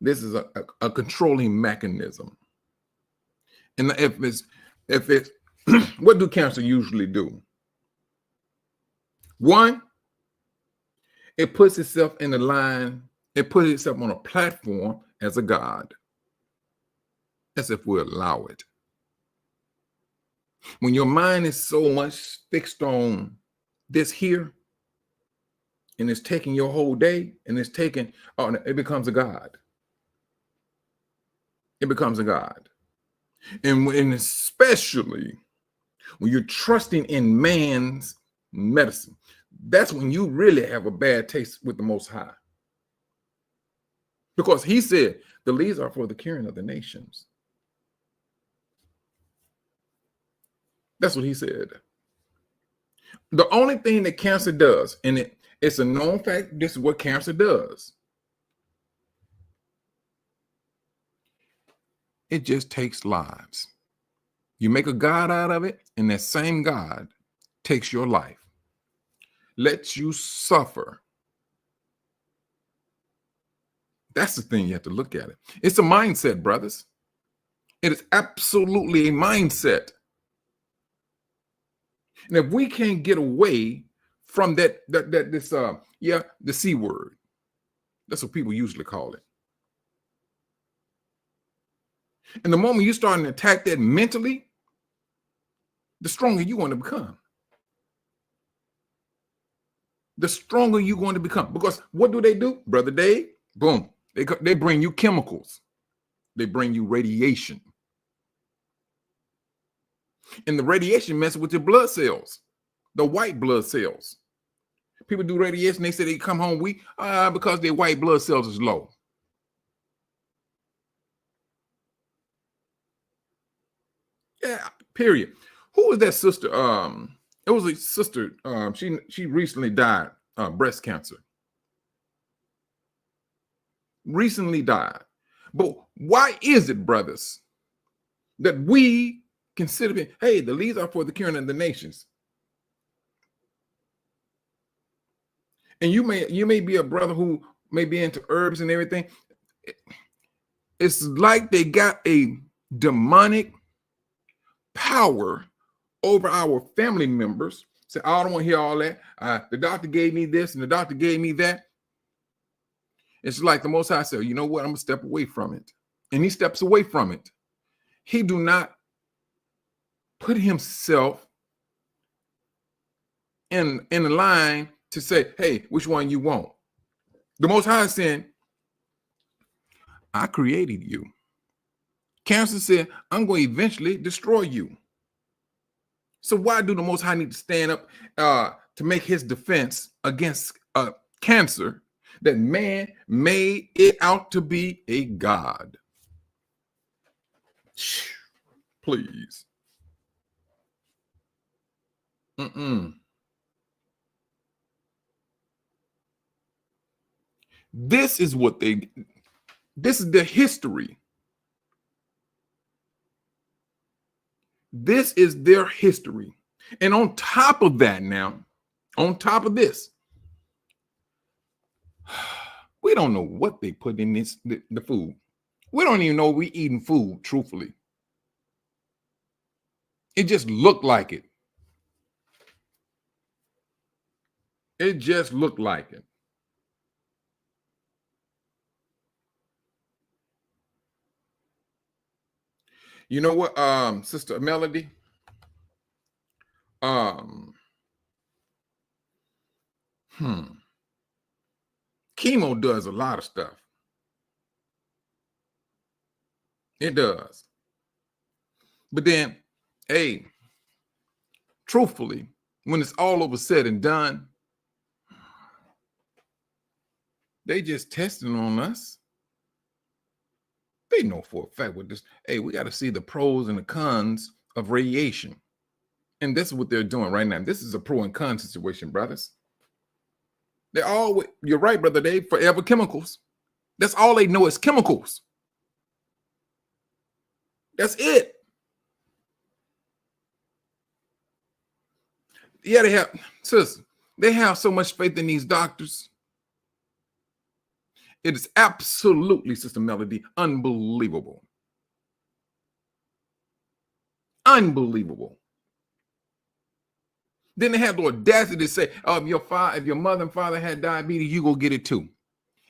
this is a controlling mechanism. And if it's what do cancer usually do? One, it puts itself in the line, it puts itself on a platform as a god, as if we allow it. When your mind is so much fixed on this here, and it's taking your whole day, and it becomes a god. It becomes a god. And especially when you're trusting in man's medicine, that's when you really have a bad taste with the Most High. Because he said the leaves are for the curing of the nations. That's what he said. The only thing that cancer does, and it's a known fact, this is what cancer does. It just takes lives. You make a God out of it, and that same God takes your life, lets you suffer. That's the thing you have to look at it. It's a mindset, brothers. It is absolutely a mindset. And if we can't get away from the C word, that's what people usually call it. And the moment you start to attack that mentally, the stronger you want to become. The stronger you're going to become. Because what do? Brother Dave? Boom. They bring you chemicals. They bring you radiation. And the radiation messes with your blood cells, the white blood cells. People do radiation, they say they come home weak because their white blood cells is low. Yeah, period. Who was that sister? It was a sister. She recently died, breast cancer. Recently died. But why is it, brothers, that we consider it, hey, the leaves are for the curing of the nations? And you may be a brother who may be into herbs and everything. It's like they got a demonic power over our family members. Say, I don't want to hear all that. The doctor gave me this and the doctor gave me that. It's like the Most High said, you know what? I'm going to step away from it. And he steps away from it. He do not put himself in a line to say, hey, which one you want? The Most High is saying, I created you. Cancer said, I'm going to eventually destroy you. So why do the Most High need to stand up to make his defense against cancer that man made it out to be a god? Please. This is the history. This is their history. And on top of that now, on top of this, we don't know what they put in the food. We don't even know we eating food, truthfully. It just looked like it. It just looked like it. You know what, Sister Melody? Chemo does a lot of stuff. It does. But then, hey, truthfully, when it's all over said and done, they just testing on us. They know for a fact with this. Hey, we got to see the pros and the cons of radiation. And this is what they're doing right now. This is a pro and con situation, brothers. They're all, you're right, Brother Dave, forever chemicals. That's all they know is chemicals. That's it. Yeah, they have so much faith in these doctors. It is absolutely, Sister Melody, unbelievable. Unbelievable. Then they have the audacity to say, if your mother and father had diabetes, you go get it too.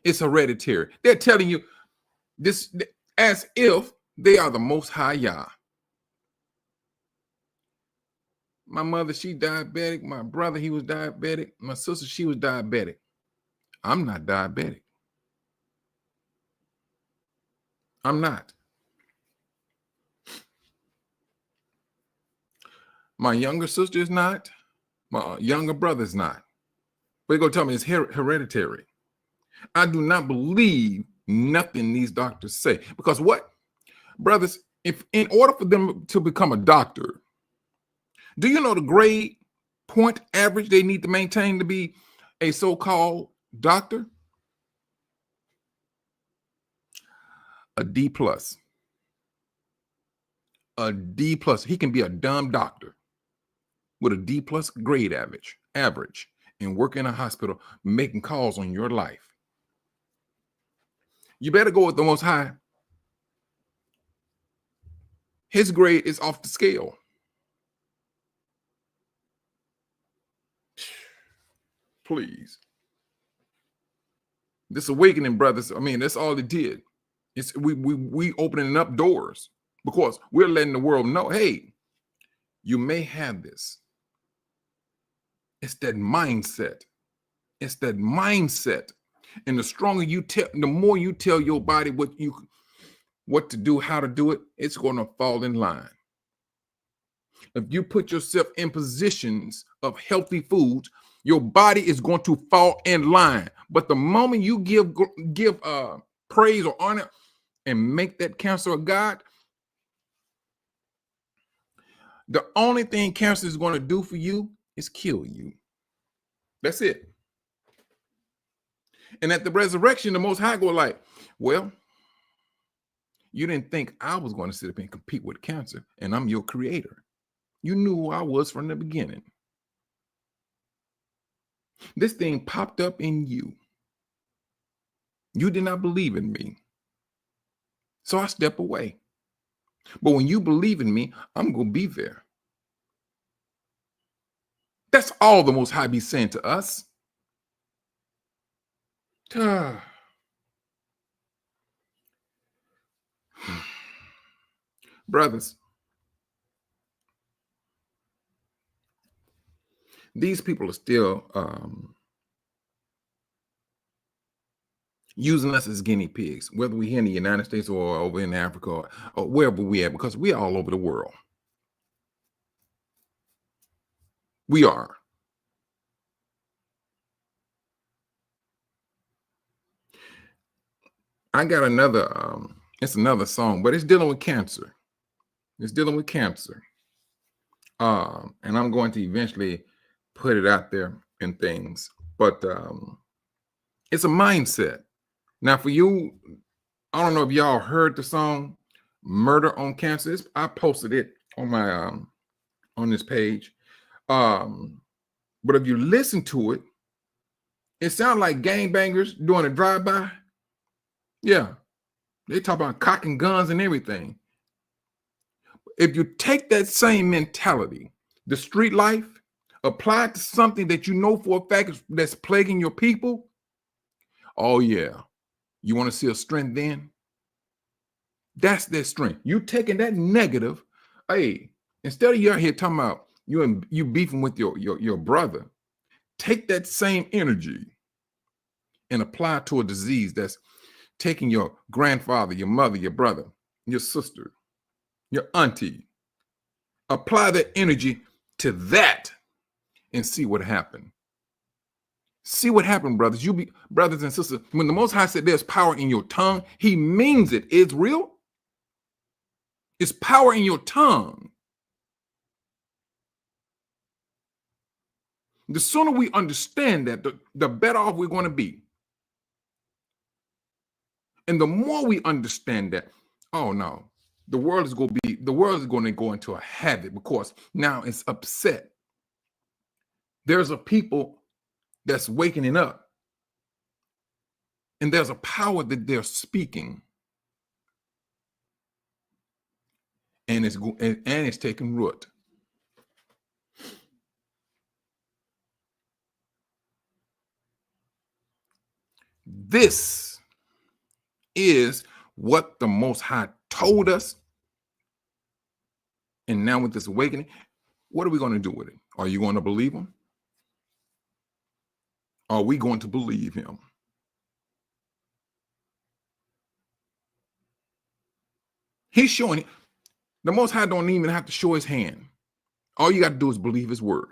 It's hereditary. They're telling you this as if they are the Most High Yah. My mother, she diabetic. My brother, he was diabetic. My sister, she was diabetic. I'm not diabetic. I'm not. My younger sister is not. My younger brother is not. But they're going to tell me it's hereditary. I do not believe nothing these doctors say. Because what, brothers, if in order for them to become a doctor, do you know the grade point average they need to maintain to be a so-called doctor? A D plus. A D plus. He can be a dumb doctor with a D plus grade average, and work in a hospital making calls on your life. You better go with the Most High. His grade is off the scale. Please. This awakening, brothers, I mean, that's all it did. It's we opening up doors because we're letting the world know, hey, you may have this. It's that mindset. It's that mindset. And the stronger you tell, the more you tell your body what to do, how to do it, it's going to fall in line. If you put yourself in positions of healthy foods, your body is going to fall in line. But the moment you give praise or honor and make that cancer a god, the only thing cancer is going to do for you is kill you. That's it. And at the resurrection, the Most High go like, well, you didn't think I was going to sit up and compete with cancer, and I'm your creator. You knew who I was from the beginning. This thing popped up in you. You did not believe in me. So I step away. But when you believe in me, I'm going to be there. That's all the Most High be saying to us. Brothers, these people are still using us as guinea pigs, whether we're here in the United States or over in Africa or wherever we are, because we're all over the world. We are. I got another, it's another song, but it's dealing with cancer. It's dealing with cancer. And I'm going to eventually put it out there in things, but it's a mindset. Now for you, I don't know if y'all heard the song Murder on Cancer. I posted it on my on this page. But if you listen to it, it sounds like gangbangers doing a drive-by. Yeah, they talk about cocking guns and everything. If you take that same mentality, the street life, apply it to something that you know for a fact that's plaguing your people, oh yeah, you want to see a strength then? That's their strength. You taking that negative, hey, instead of you out here talking about you beefing with your brother, take that same energy and apply it to a disease that's taking your grandfather, your mother, your brother, your sister, your auntie. Apply that energy to that and see what happened. See what happened, brothers. You be brothers and sisters. When the Most High said there's power in your tongue, he means it. It's real. It's power in your tongue. The sooner we understand that, the better off we're going to be. And the more we understand that, oh no, the world is going to go into a habit because now it's upset. There's a people that's waking up, and there's a power that they're speaking, and it's taking root. This is what the Most High told us. And now with this awakening, what are we going to do with it? Are you going to believe him? Are we going to believe him? He's showing, the Most High don't even have to show his hand. All you got to do is believe his word.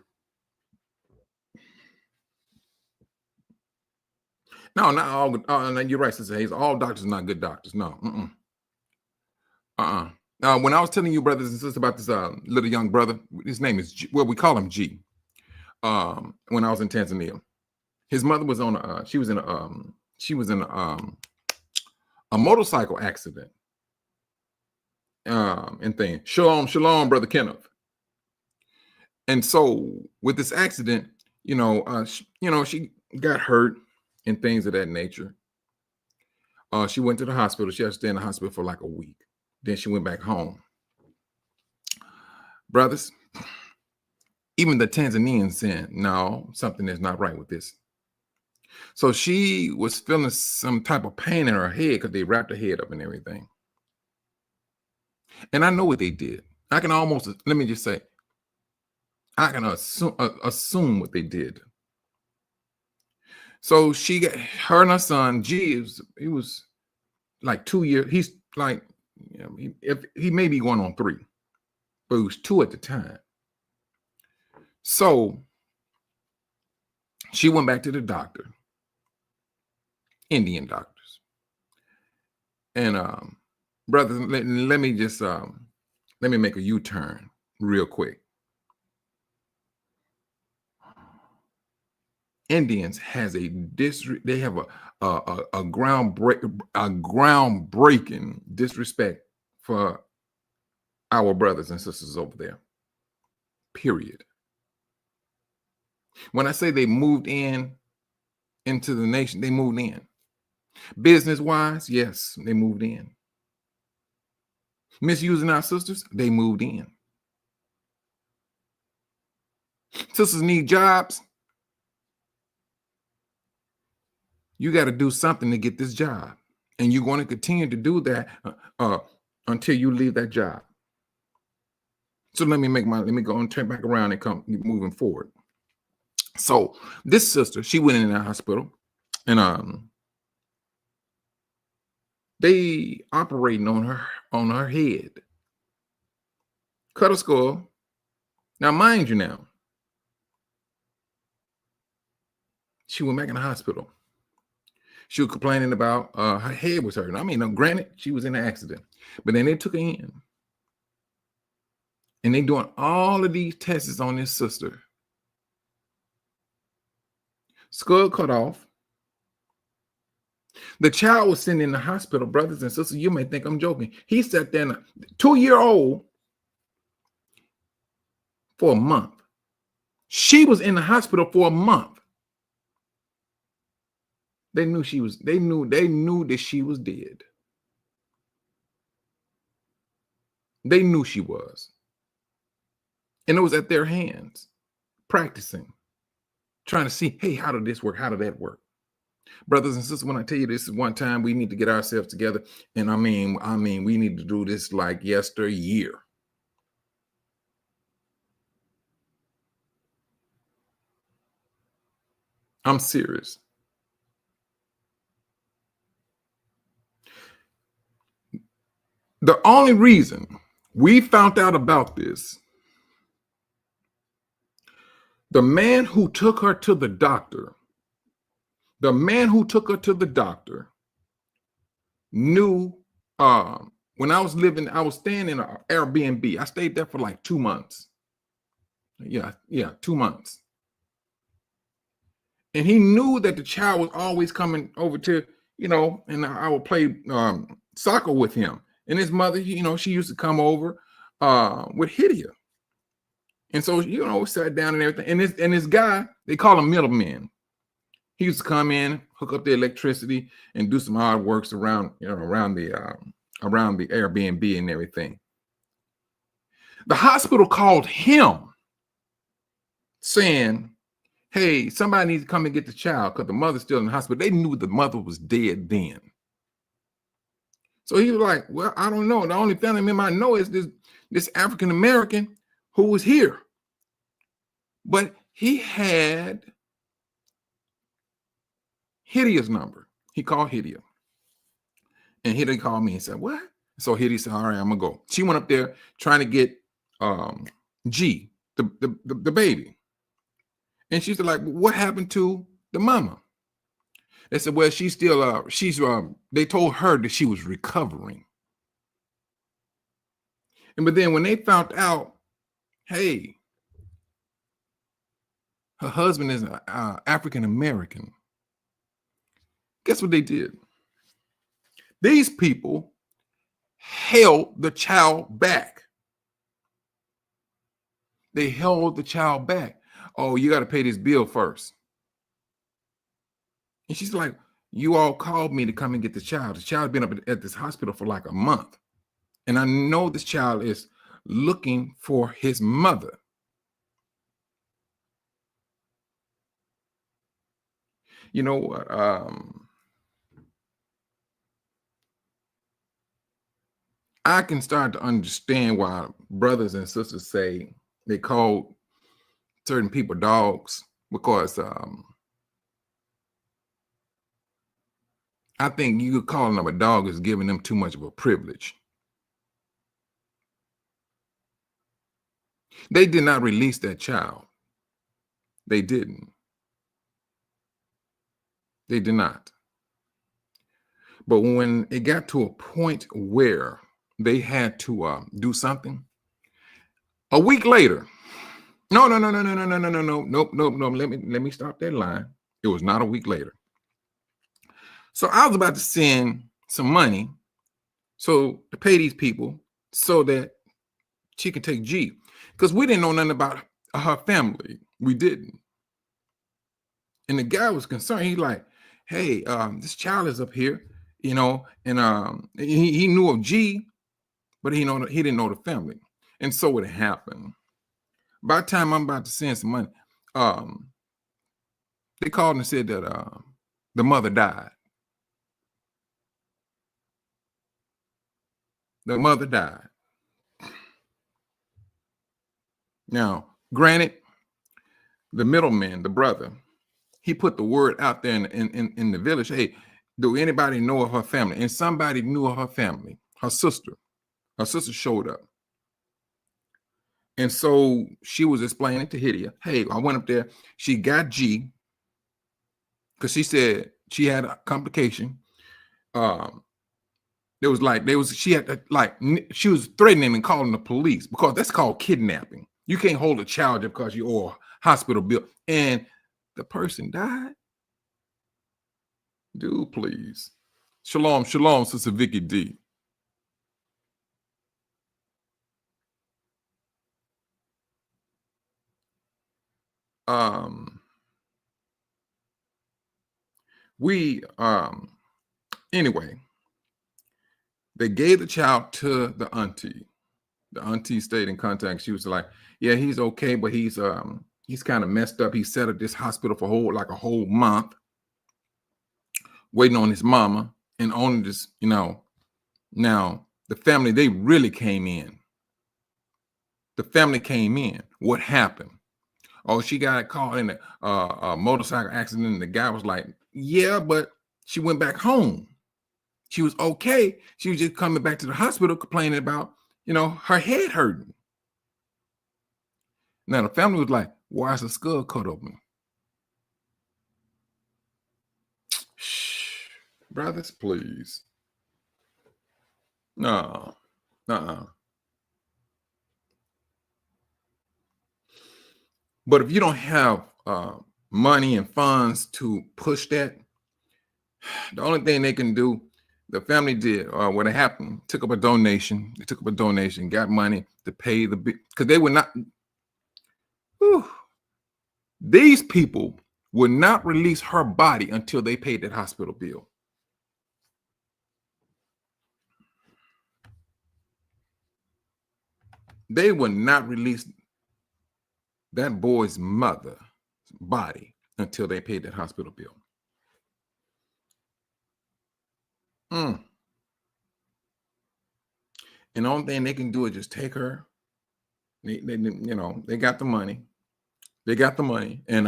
No, not all. No, you're right, Sister Hayes. All doctors are not good doctors. No. Now, when I was telling you, brothers and sisters, about this little young brother, his name is G. Well, we call him G. When I was in Tanzania, his mother was on a. She was in a motorcycle accident. And thing. Shalom, brother Kenneth. And so with this accident, she got hurt and things of that nature. She went to the hospital. She had to stay in the hospital for like a week. Then she went back home. Brothers, even the Tanzanians said, no, something is not right with this. So she was feeling some type of pain in her head because they wrapped her head up and everything. And I know what they did. I can assume what they did. So she got her and her son, G, he was like 2 years. He's like, if he may be going on 3, but he was 2 at the time. So she went back to the doctor, Indian doctors. And brothers, let me just let me make a U-turn real quick. Indians has they have a groundbreaking disrespect for our brothers and sisters over there. Period. When I say they moved into the nation, they moved in. Business-wise, yes, they moved in. Misusing our sisters, they moved in. Sisters need jobs. You got to do something to get this job. And you're going to continue to do that until you leave that job. So let me go and turn back around and come moving forward. So this sister, she went in the hospital and they operating on her head. Cut her skull. Now, mind you now, she went back in the hospital. She was complaining about her head was hurting. I mean, granted, she was in an accident, but then they took her in. And they doing all of these tests on this sister. Skull cut off. The child was sitting in the hospital, brothers and sisters. You may think I'm joking. He sat there, 2-year-old, for a month. She was in the hospital for a month. They knew that she was dead. They knew she was. And it was at their hands, practicing, trying to see, hey, how did this work? How did that work? Brothers and sisters, when I tell you this is one time, we need to get ourselves together. And I mean, we need to do this like yesteryear. I'm serious. The only reason we found out about this, the man who took her to the doctor, knew, when I was staying in an Airbnb. I stayed there for like 2 months. Yeah, 2 months. And he knew that the child was always coming over to, and I would play soccer with him. And his mother, she used to come over with Hydia. And so, sat down and everything. And this guy, they call him middleman. He used to come in, hook up the electricity, and do some odd works around the Airbnb and everything. The hospital called him saying, hey, somebody needs to come and get the child because the mother's still in the hospital. They knew the mother was dead then. So he was like, well, I don't know. The only family member I know is this African-American who was here. But he had Hydia's number. He called Hydia. And Hydia called me and said, what? So Hydia said, all right, I'm going to go. She went up there trying to get G, the baby. And she said, like, what happened to the mama? They said, well, she's still, they told her that she was recovering. But then when they found out, hey, her husband is African American, guess what they did? These people held the child back. They held the child back. Oh, you got to pay this bill first. And she's like, you all called me to come and get the child. The child's been up at this hospital for like a month. And I know this child is looking for his mother. You know what? I can start to understand why brothers and sisters say they call certain people dogs, because I think you calling them a dog is giving them too much of a privilege. They did not release that child. They didn't. They did not. But when it got to a point where they had to do something, a week later, no. Nope. Let me stop that line. It was not a week later. So I was about to send some money to pay these people so that she could take G, because we didn't know nothing about her family. We didn't. And the guy was concerned. He's like, hey, this child is up here, you know, and he knew of G, but he didn't know the family. And so it happened. By the time I'm about to send some money, they called and said that the mother died. The mother died. Now, granted, the middleman, the brother, he put the word out there in the village. Hey, do anybody know of her family? And somebody knew of her family. Her sister. Her sister showed up. And so she was explaining to Hydia, hey, I went up there. She got G because she said she had a complication. She was threatening and calling the police, because that's called kidnapping. You can't hold a child just because you owe a hospital bill. And the person died. Dude, please. Shalom, Sister Vicky D. Anyway, they gave the child to the auntie. The auntie stayed in contact. She was like, yeah, he's okay, but he's kind of messed up. He sat at this hospital for a whole month, waiting on his mama, and on this, you know. Now the family, they really came in. The family came in. What happened? Oh, she got caught in a motorcycle accident, and the guy was like, yeah, but she went back home. She was okay. She was just coming back to the hospital complaining about, you know, her head hurting. Now the family was like, why is the skull cut open? Shh, brothers, please. No, But if you don't have money and funds to push that, the only thing they can do, the family did, what happened, took up a donation. They took up a donation, got money to pay the bill, because they would not. These people would not release her body until they paid that hospital bill. They would not release that boy's mother's body until they paid that hospital bill. And the only thing they can do is just take her. They got the money. They got the money, and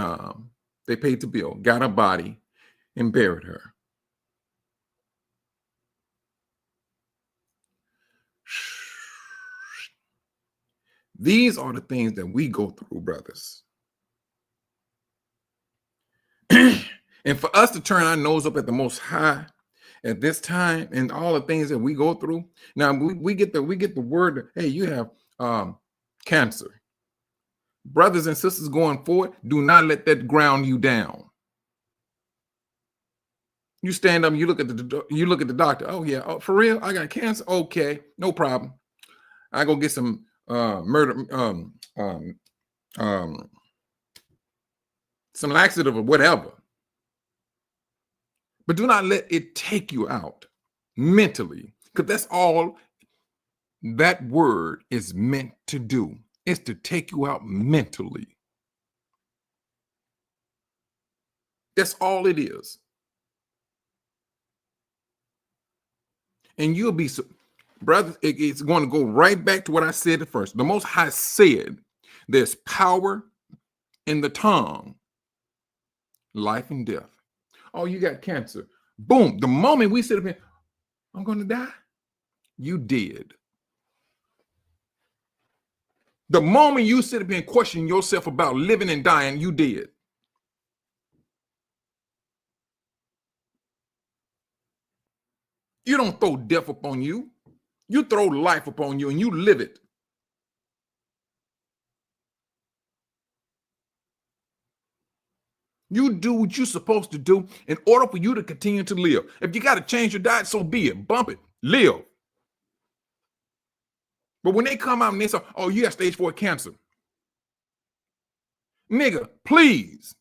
they paid the bill, got her body, and buried her. These are the things that we go through, brothers. And for us to turn our nose up at the Most High at this time and all the things that we go through. Now we get the word that, hey, you have cancer. Brothers and sisters going forward, do not let that ground you down. You stand up and you look at the doctor. Oh yeah, oh, for real? I got cancer? Okay, no problem. I go get some some laxative or whatever. But do not let it take you out mentally, because that's all that word is meant to do. It's to take you out mentally. That's all it is. And you'll be, brothers, it's going to go right back to what I said at first. The Most High said there's power in the tongue, life and death. Oh, you got cancer. Boom. The moment we sit up here, I'm going to die. You did. The moment you sit up here and question yourself about living and dying, you did. You don't throw death upon you. You throw life upon you and you live it. You do what you're supposed to do in order for you to continue to live. If you got to change your diet, so be it. Bump it. Live. But when they come out and they say, oh, you got stage 4 cancer. Nigga, please.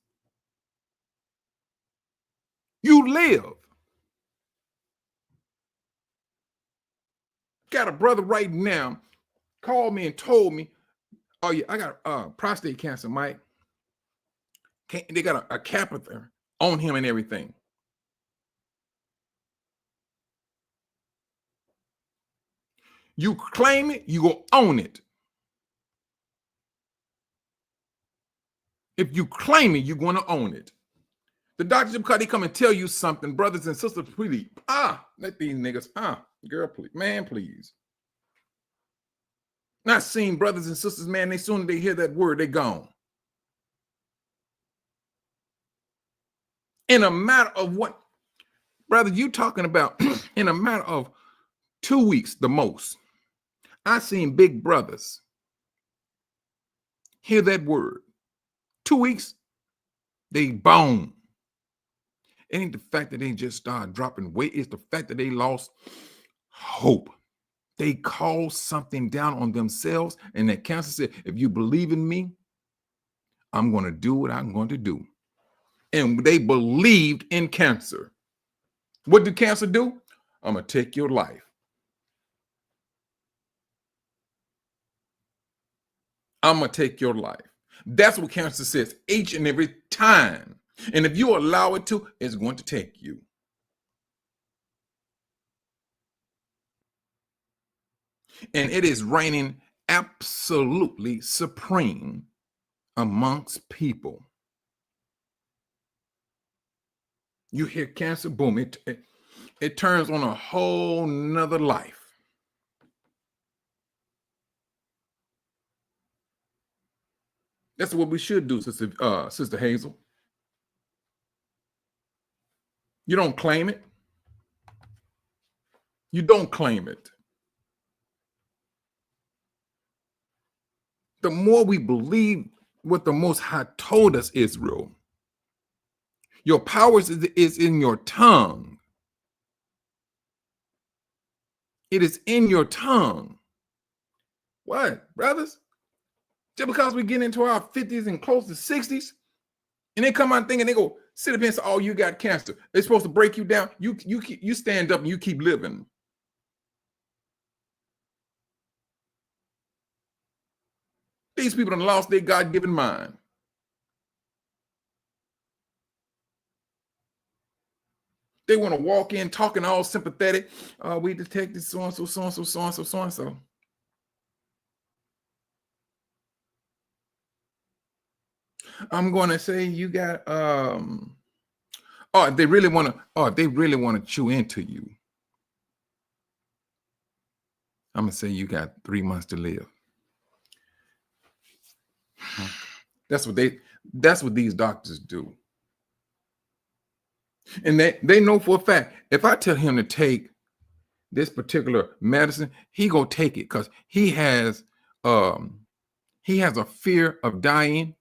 You live. Got a brother right now called me and told me, oh yeah, I got prostate cancer, Mike. They got a catheter on him and everything. You claim it, you go own it. If you claim it, you're going to own it. The doctors, because they come and tell you something, brothers and sisters, please, let these niggas, girl, please, man, please. Not seeing brothers and sisters, man, as soon as they hear that word, they gone. In a matter of what, brother, you talking about in a matter of 2 weeks, the most, I seen big brothers hear that word. 2 weeks, they bone. It ain't the fact that they just started dropping weight. It's the fact that they lost hope. They called something down on themselves, and that cancer said, if you believe in me, I'm going to do what I'm going to do. And they believed in cancer. What did cancer do? I'm going to take your life. I'm going to take your life. That's what cancer says each and every time. And if you allow it to, it's going to take you. And it is reigning absolutely supreme amongst people. You hear cancer, boom, it turns on a whole nother life. That's what we should do, Sister Hazel. You don't claim it. You don't claim it. The more we believe what the Most High told us, Israel, your powers is in your tongue. It is in your tongue. What, brothers? Just because we get into our 50s and close to 60s, and they come out thinking they go sit up and say, oh, you got cancer. They're supposed to break you down. You stand up and you keep living. These people have lost their God-given mind. They want to walk in talking all sympathetic. We detected so-and-so, so-and-so, so-and-so, so-and-so. I'm going to say you got, they really want to chew into you. I'm going to say you got 3 months to live. That's what these doctors do. And they know for a fact, if I tell him to take this particular medicine, he gonna take it because he has a fear of dying.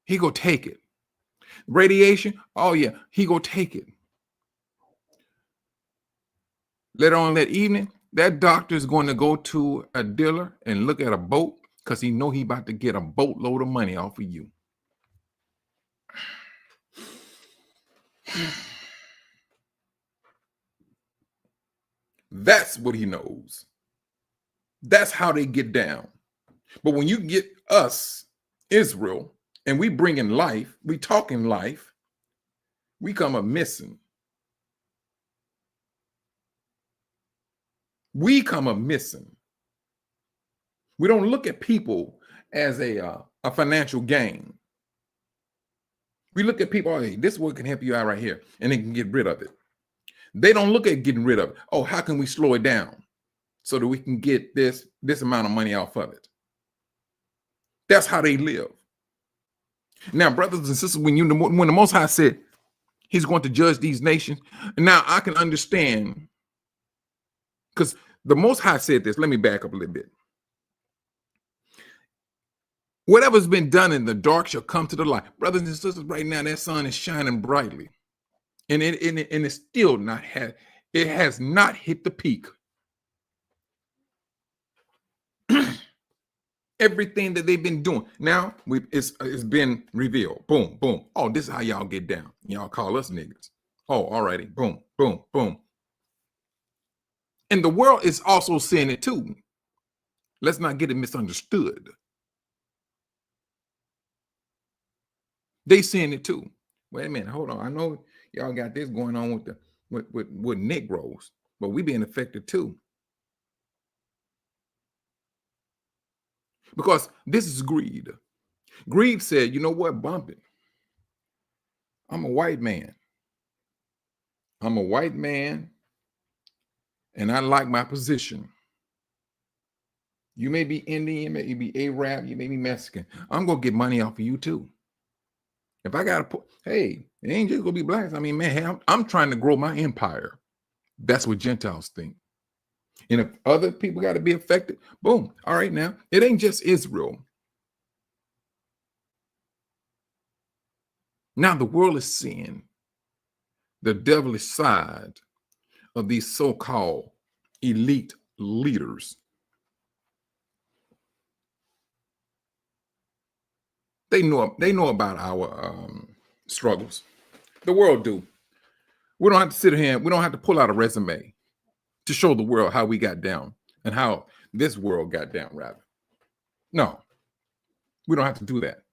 He go take it. Radiation, oh yeah, he go take it. Later on that evening, that doctor is going to go to a dealer and look at a boat because he know he about to get a boatload of money off of you. That's what he knows. That's how they get down. But when you get us, Israel, and we bring in life, we talk in life, we come up missing. We come up missing. We don't look at people as a financial gain. We look at people, oh, hey, this one can help you out right here, and they can get rid of it. They don't look at getting rid of it. Oh, how can we slow it down so that we can get this amount of money off of it? That's how they live. Now, brothers and sisters, when the Most High said he's going to judge these nations, now I can understand, because the Most High said this. Let me back up a little bit. Whatever's been done in the dark shall come to the light. Brothers and sisters, right now that sun is shining brightly, and it's still not it has not hit the peak. Everything that they've been doing now, it's been revealed. Boom, boom. Oh, this is how y'all get down. Y'all call us niggas. Oh, alrighty. Boom, boom, boom. And the world is also seeing it too. Let's not get it misunderstood. They seeing it too. Wait a minute, hold on. I know y'all got this going on with Negroes, but we being affected too. Because this is greed. Greed said, you know what, bump it. I'm a white man. I'm a white man, and I like my position. You may be Indian, you may be Arab, you may be Mexican. I'm going to get money off of you too. If I got to put, hey, it ain't just going to be blacks. I mean, man, hey, I'm trying to grow my empire. That's what Gentiles think. And if other people got to be affected, boom. All right, now, it ain't just Israel. Now the world is seeing the devilish side of these so-called elite leaders. They know about our struggles. The world do. We don't have to sit here, we don't have to pull out a resume to show the world how we got down and how this world got down, rather. No, we don't have to do that.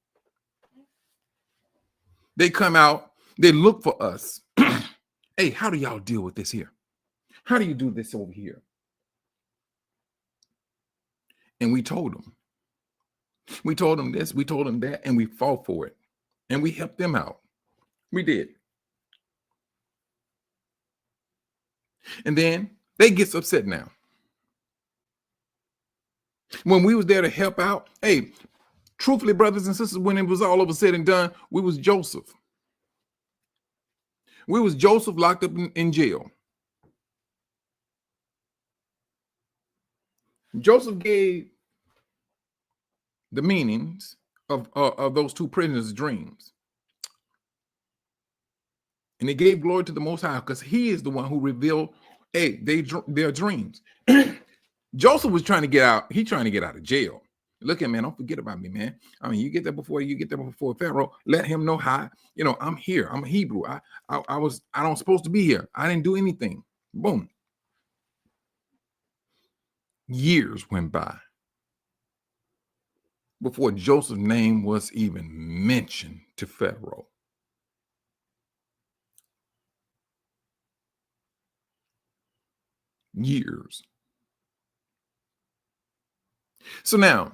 They come out, they look for us. Hey, how do y'all deal with this here? How do you do this over here? And we told them. We told them this, we told them that, and we fought for it. And we helped them out. We did. And then they get upset now. When we was there to help out, hey, truthfully, brothers and sisters, when it was all over said and done, we was Joseph. We was Joseph locked up in jail. Joseph gave the meanings of those two prisoners' dreams. And he gave glory to the Most High because he is the one who revealed, hey, their dreams. Joseph was trying to get out. He trying to get out of jail. Look at, man, don't forget about me, man. I mean, you get there before Pharaoh. Let him know how, I'm here. I'm a Hebrew. I don't supposed to be here. I didn't do anything. Boom. Years went by before Joseph's name was even mentioned to Pharaoh. Years. So now,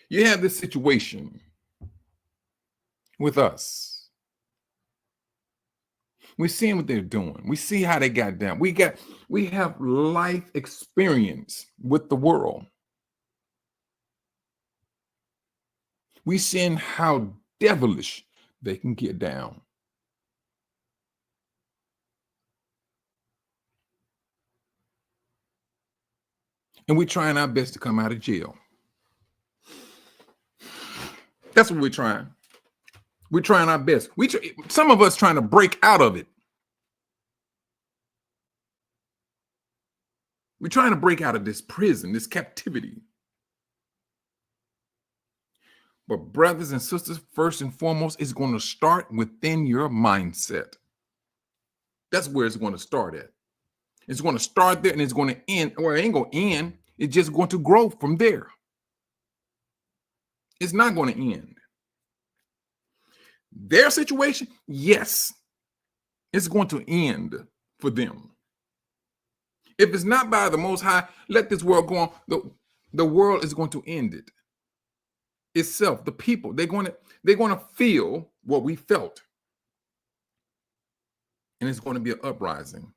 you have this situation with us. We're seeing what they're doing. We see how they got down. We have life experience with the world. We seeing how devilish they can get down. And we're trying our best to come out of jail. That's what we're trying. We're trying our best. Some of us trying to break out of it. We're trying to break out of this prison, this captivity. But brothers and sisters, first and foremost, it's going to start within your mindset. That's where it's going to start at. It's going to start there and it's going to end, or it ain't going to end. It's just going to grow from there. It's not going to end. Their situation, yes, it's going to end for them. If it's not by the Most High, let this world go on. The world is going to end it. Itself, the people, they're going to feel what we felt. And it's going to be an uprising.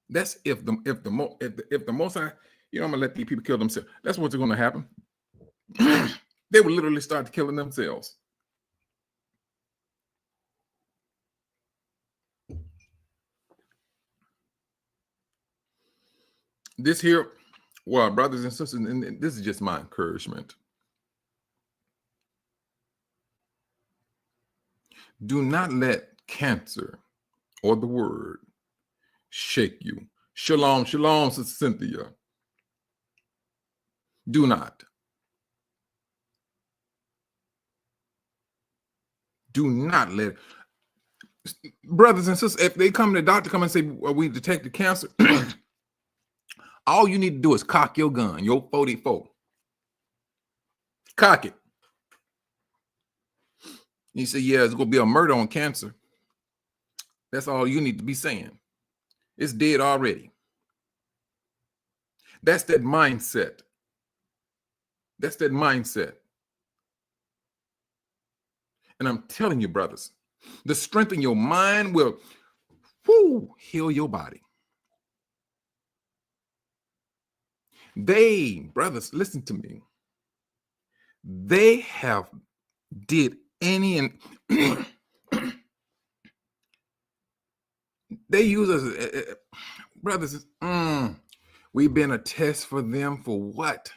That's if the Most High, I'm gonna let these people kill themselves. That's what's going to happen. They will literally start killing themselves. This here, well, brothers and sisters, and this is just my encouragement. Do not let cancer or the word shake you. Shalom, shalom, Sister Cynthia. Do not. Do not let, brothers and sisters, if they come to the doctor, come and say, well, we detected cancer, all you need to do is cock your gun, your 44. Cock it. You say, yeah, it's going to be a murder on cancer. That's all you need to be saying. It's dead already. That's that mindset. That's that mindset. And I'm telling you, brothers, the strength in your mind will heal your body. Brothers, listen to me. They have did any and they use us, brothers. We've been a test for them for what?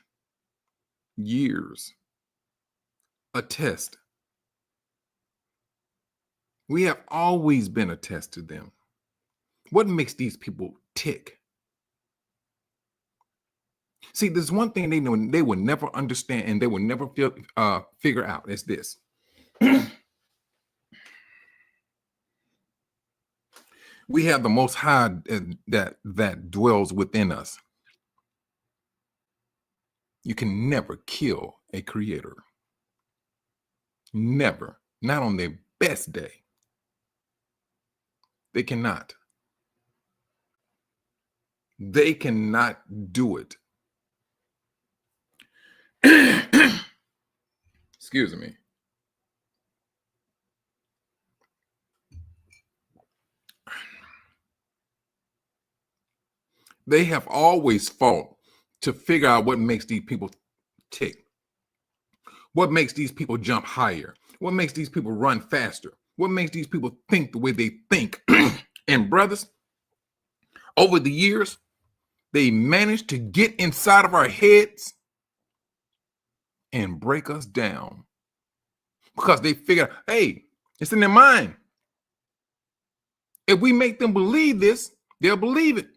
Years. A test. We have always been a test to them. What makes these people tick? See, there's one thing they will never understand and they will never figure out. It's this. We have the Most High that dwells within us. You can never kill a creator. Never. Not on their best day. They cannot. They cannot do it. Excuse me. They have always fought to figure out what makes these people tick. What makes these people jump higher? What makes these people run faster? What makes these people think the way they think? And brothers, over the years, they managed to get inside of our heads and break us down. Because they figure, hey, it's in their mind. If we make them believe this, they'll believe it.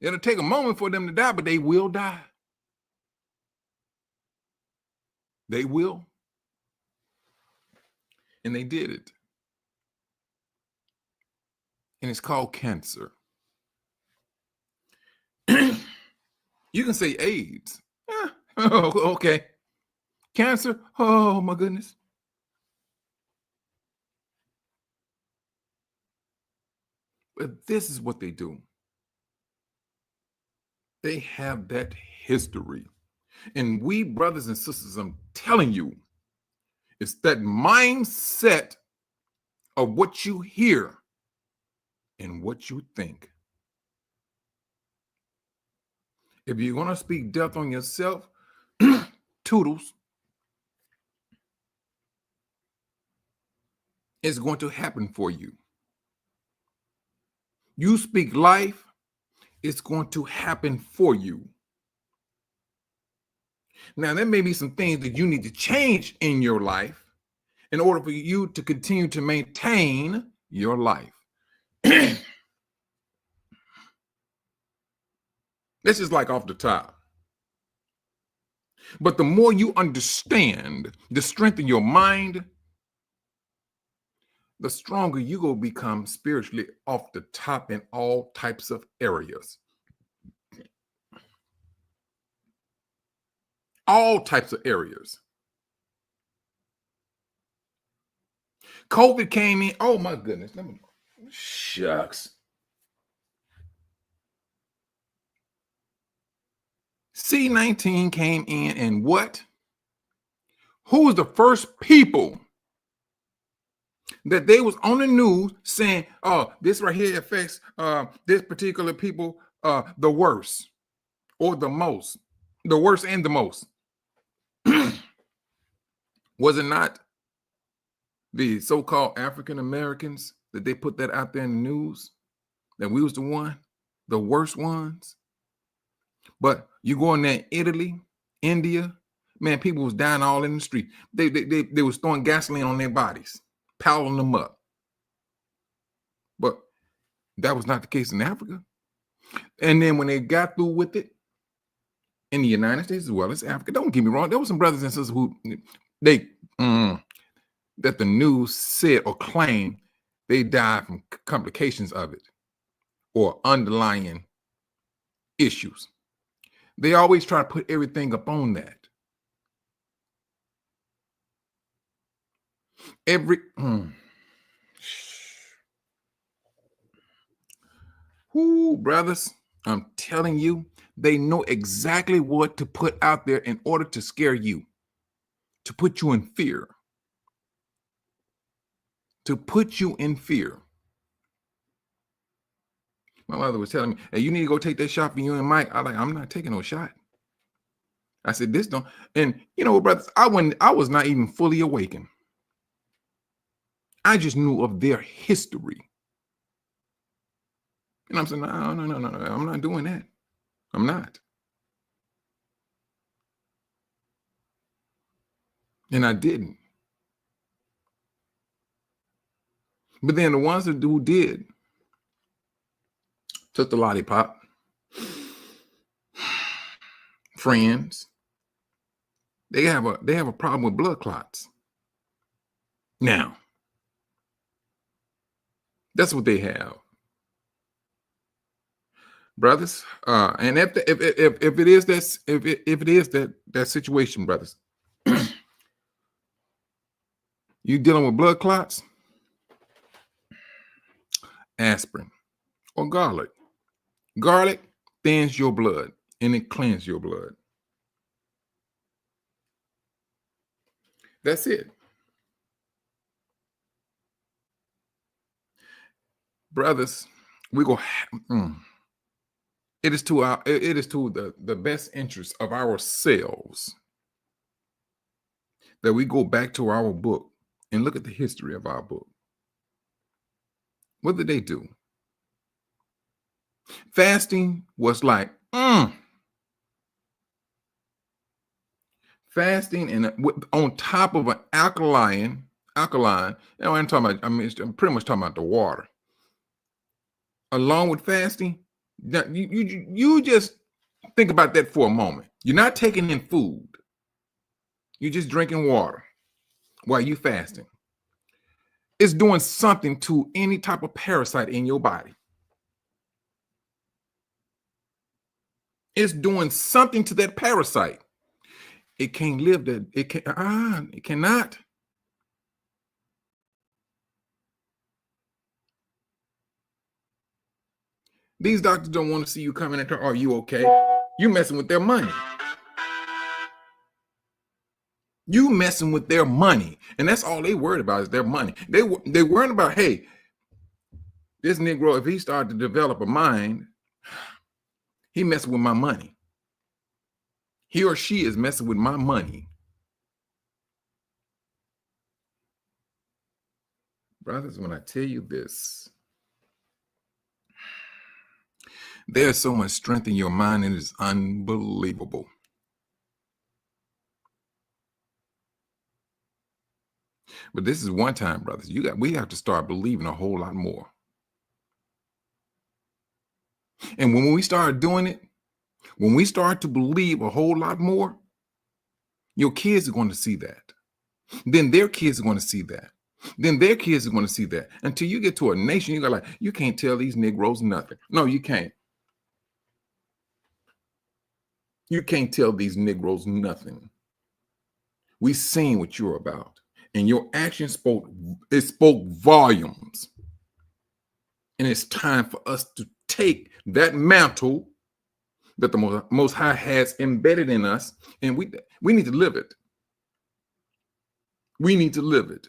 It'll take a moment for them to die, but they will die. They will. And they did it. And it's called cancer. You can say AIDS. Okay. Cancer. Oh, my goodness. But this is what they do. They have that history. And we, brothers and sisters, I'm telling you, it's that mindset of what you hear and what you think. If you're going to speak death on yourself, toodles, it's going to happen for you. You speak life, it's going to happen for you. Now, there may be some things that you need to change in your life in order for you to continue to maintain your life. This is like off the top. But the more you understand the strength in your mind, the stronger you will become spiritually off the top in all types of areas. All types of areas. COVID came in. Oh my goodness. Shucks. C-19 came in, and what? Who was the first people that they was on the news saying, oh, this right here affects this particular people the worst or the most, the worst and the most? Was it not the so-called African Americans that they put that out there in the news, that we was the worst ones? But you go in there in Italy, India, man, people was dying all in the street. They was throwing gasoline on their bodies, piling them up. But that was not the case in Africa. And then when they got through with it in the United States as well as Africa, don't get me wrong, there were some brothers and sisters who that the news said or claimed they died from complications of it or underlying issues. They always try to put everything up on that. Brothers, I'm telling you, they know exactly what to put out there in order to scare you, to put you in fear. To put you in fear. My mother was telling me, hey, you need to go take that shot for you and Mike. I'm not taking no shot. I said, this don't. And you know, brothers, I was not even fully awakened. I just knew of their history. And I'm saying, no, I'm not doing that. I'm not. And I didn't. But then the ones who did took the lollipop. Friends. They have a problem with blood clots. Now, that's what they have. Brothers, and if it is that situation, brothers, you dealing with blood clots, aspirin or garlic. Garlic thins your blood and it cleanses your blood. That's it. Brothers, we go. It is to the best interest of ourselves that we go back to our book and look at the history of our book. What did they do? Fasting was like, fasting and on top of an alkaline. I'm talking about. I'm pretty much talking about the water. Along with fasting, you just think about that for a moment. You're not taking in food. You're just drinking water while you fasting. It's doing something to any type of parasite in your body. It's doing something to that parasite. It can't live that. It cannot. These doctors don't want to see you coming at her. Are you okay? You messing with their money. You messing with their money. And that's all they worried about is their money. They worried about, hey, this Negro, if he started to develop a mind, he messing with my money. He or she is messing with my money. brothers, when I tell you this, there's so much strength in your mind, it is unbelievable. But this is one time, brothers. We have to start believing a whole lot more. And when we start doing it, when we start to believe a whole lot more, your kids are going to see that. Then their kids are going to see that. Then their kids are going to see that. Until you get to a nation, you go like, you can't tell these Negroes nothing. No, you can't. You can't tell these Negroes nothing. We seen what you're about. And your actions spoke volumes. And it's time for us to take that mantle that the Most High has embedded in us, and we need to live it. We need to live it.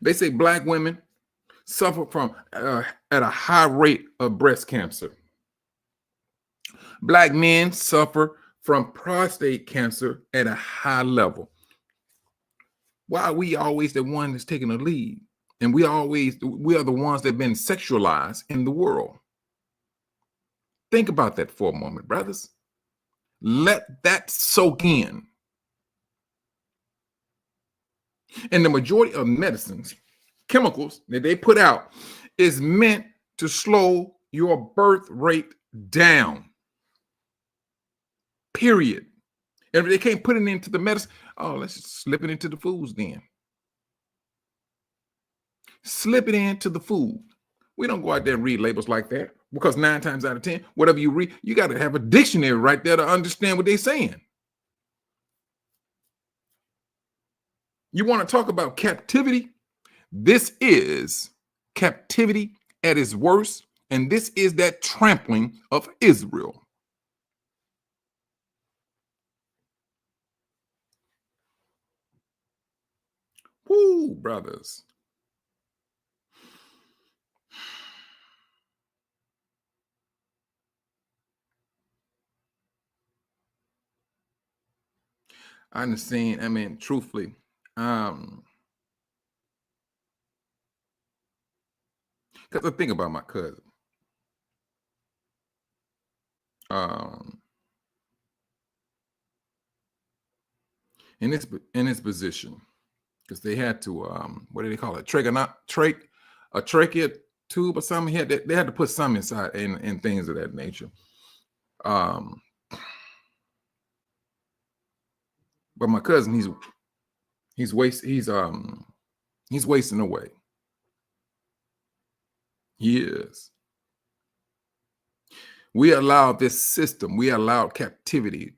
They say Black women suffer from at a high rate of breast cancer. Black men suffer from prostate cancer at a high level. Why are we always the one that's taking the lead? And we are the ones that have been sexualized in the world. Think about that for a moment, brothers. Let that soak in. And the majority of medicines, chemicals that they put out is meant to slow your birth rate down. Period. And if they can't put it into the medicine, let's just slip it into the foods then. Slip it into the food. We don't go out there and read labels like that, because 9 times out of 10, whatever you read, you got to have a dictionary right there to understand what they're saying. You want to talk about captivity? This is captivity at its worst, and this is that trampling of Israel. Woo, brothers. I understand. I mean, truthfully, because I think about my cousin. In this position, because they had to what do they call it? A trachea tube or something. They had to put some inside and things of that nature. But my cousin, he's wasting away. He is. We allowed this system, we allowed captivity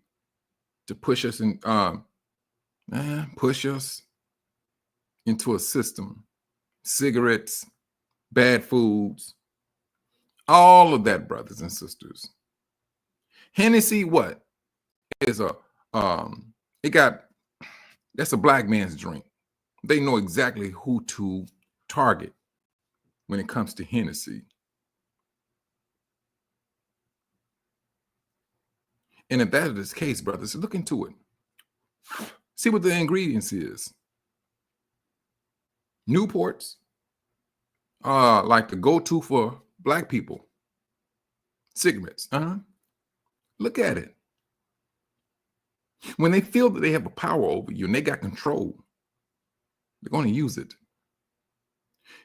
to push us into a system. Cigarettes, bad foods, all of that, brothers and sisters. Hennessy, what is that's a black man's drink. They know exactly who to target when it comes to Hennessy. And if that is the case, brothers, look into it. See what the ingredients is. Newports are like the go-to for black people. Cigarettes, Look at it. When they feel that they have a power over you and they got control, they're going to use it.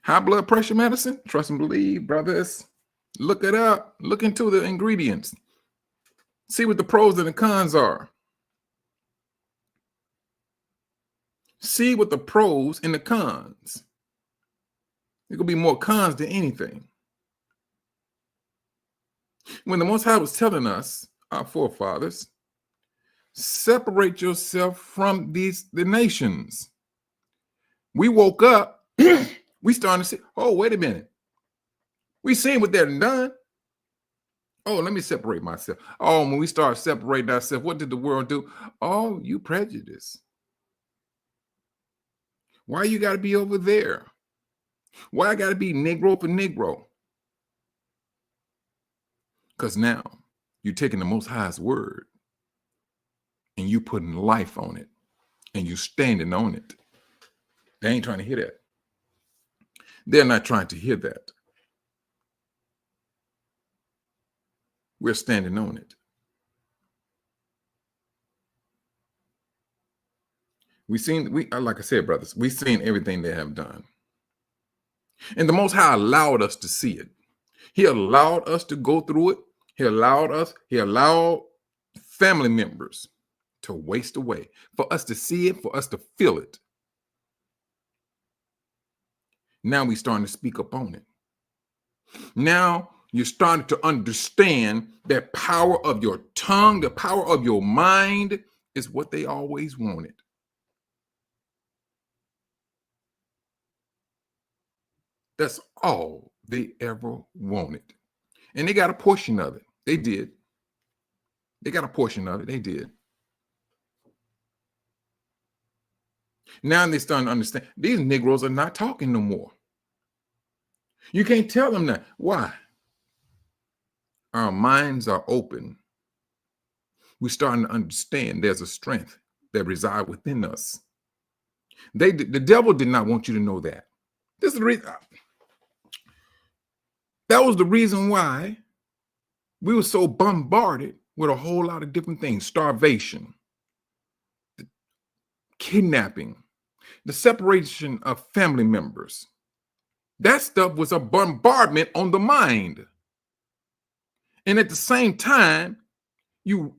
High blood pressure medicine, trust and believe, brothers. Look it up. Look into the ingredients. See what the pros and the cons are. See what the pros and the cons. There's going to be more cons than anything. When the Most High was telling us, our forefathers, separate yourself from the nations. We woke up, we started to say, oh, wait a minute. We seen what they're done. Oh, let me separate myself. Oh, when we start separating ourselves, what did the world do? Oh, you prejudice. Why you got to be over there? Why I got to be Negro for Negro? Because now you're taking the Most High's word and you putting life on it and you standing on it. They ain't trying to hear that. They're not trying to hear that. We're standing on it. Like I said, brothers, we've seen everything they have done. And the Most High allowed us to see it. He allowed us to go through it. He allowed family members to waste away, for us to see it, for us to feel it. Now we're starting to speak up on it. Now you're starting to understand that power of your tongue, the power of your mind is what they always wanted. That's all they ever wanted. And they got a portion of it. They did. They got a portion of it. They did. Now they're starting to understand these Negroes are not talking no more. You can't tell them that. Why? Our minds are open. We're starting to understand there's a strength that resides within us. The devil did not want you to know that. This is the reason. That was the reason why we were so bombarded with a whole lot of different things. Starvation, kidnapping, the separation of family members. That stuff was a bombardment on the mind. And at the same time, your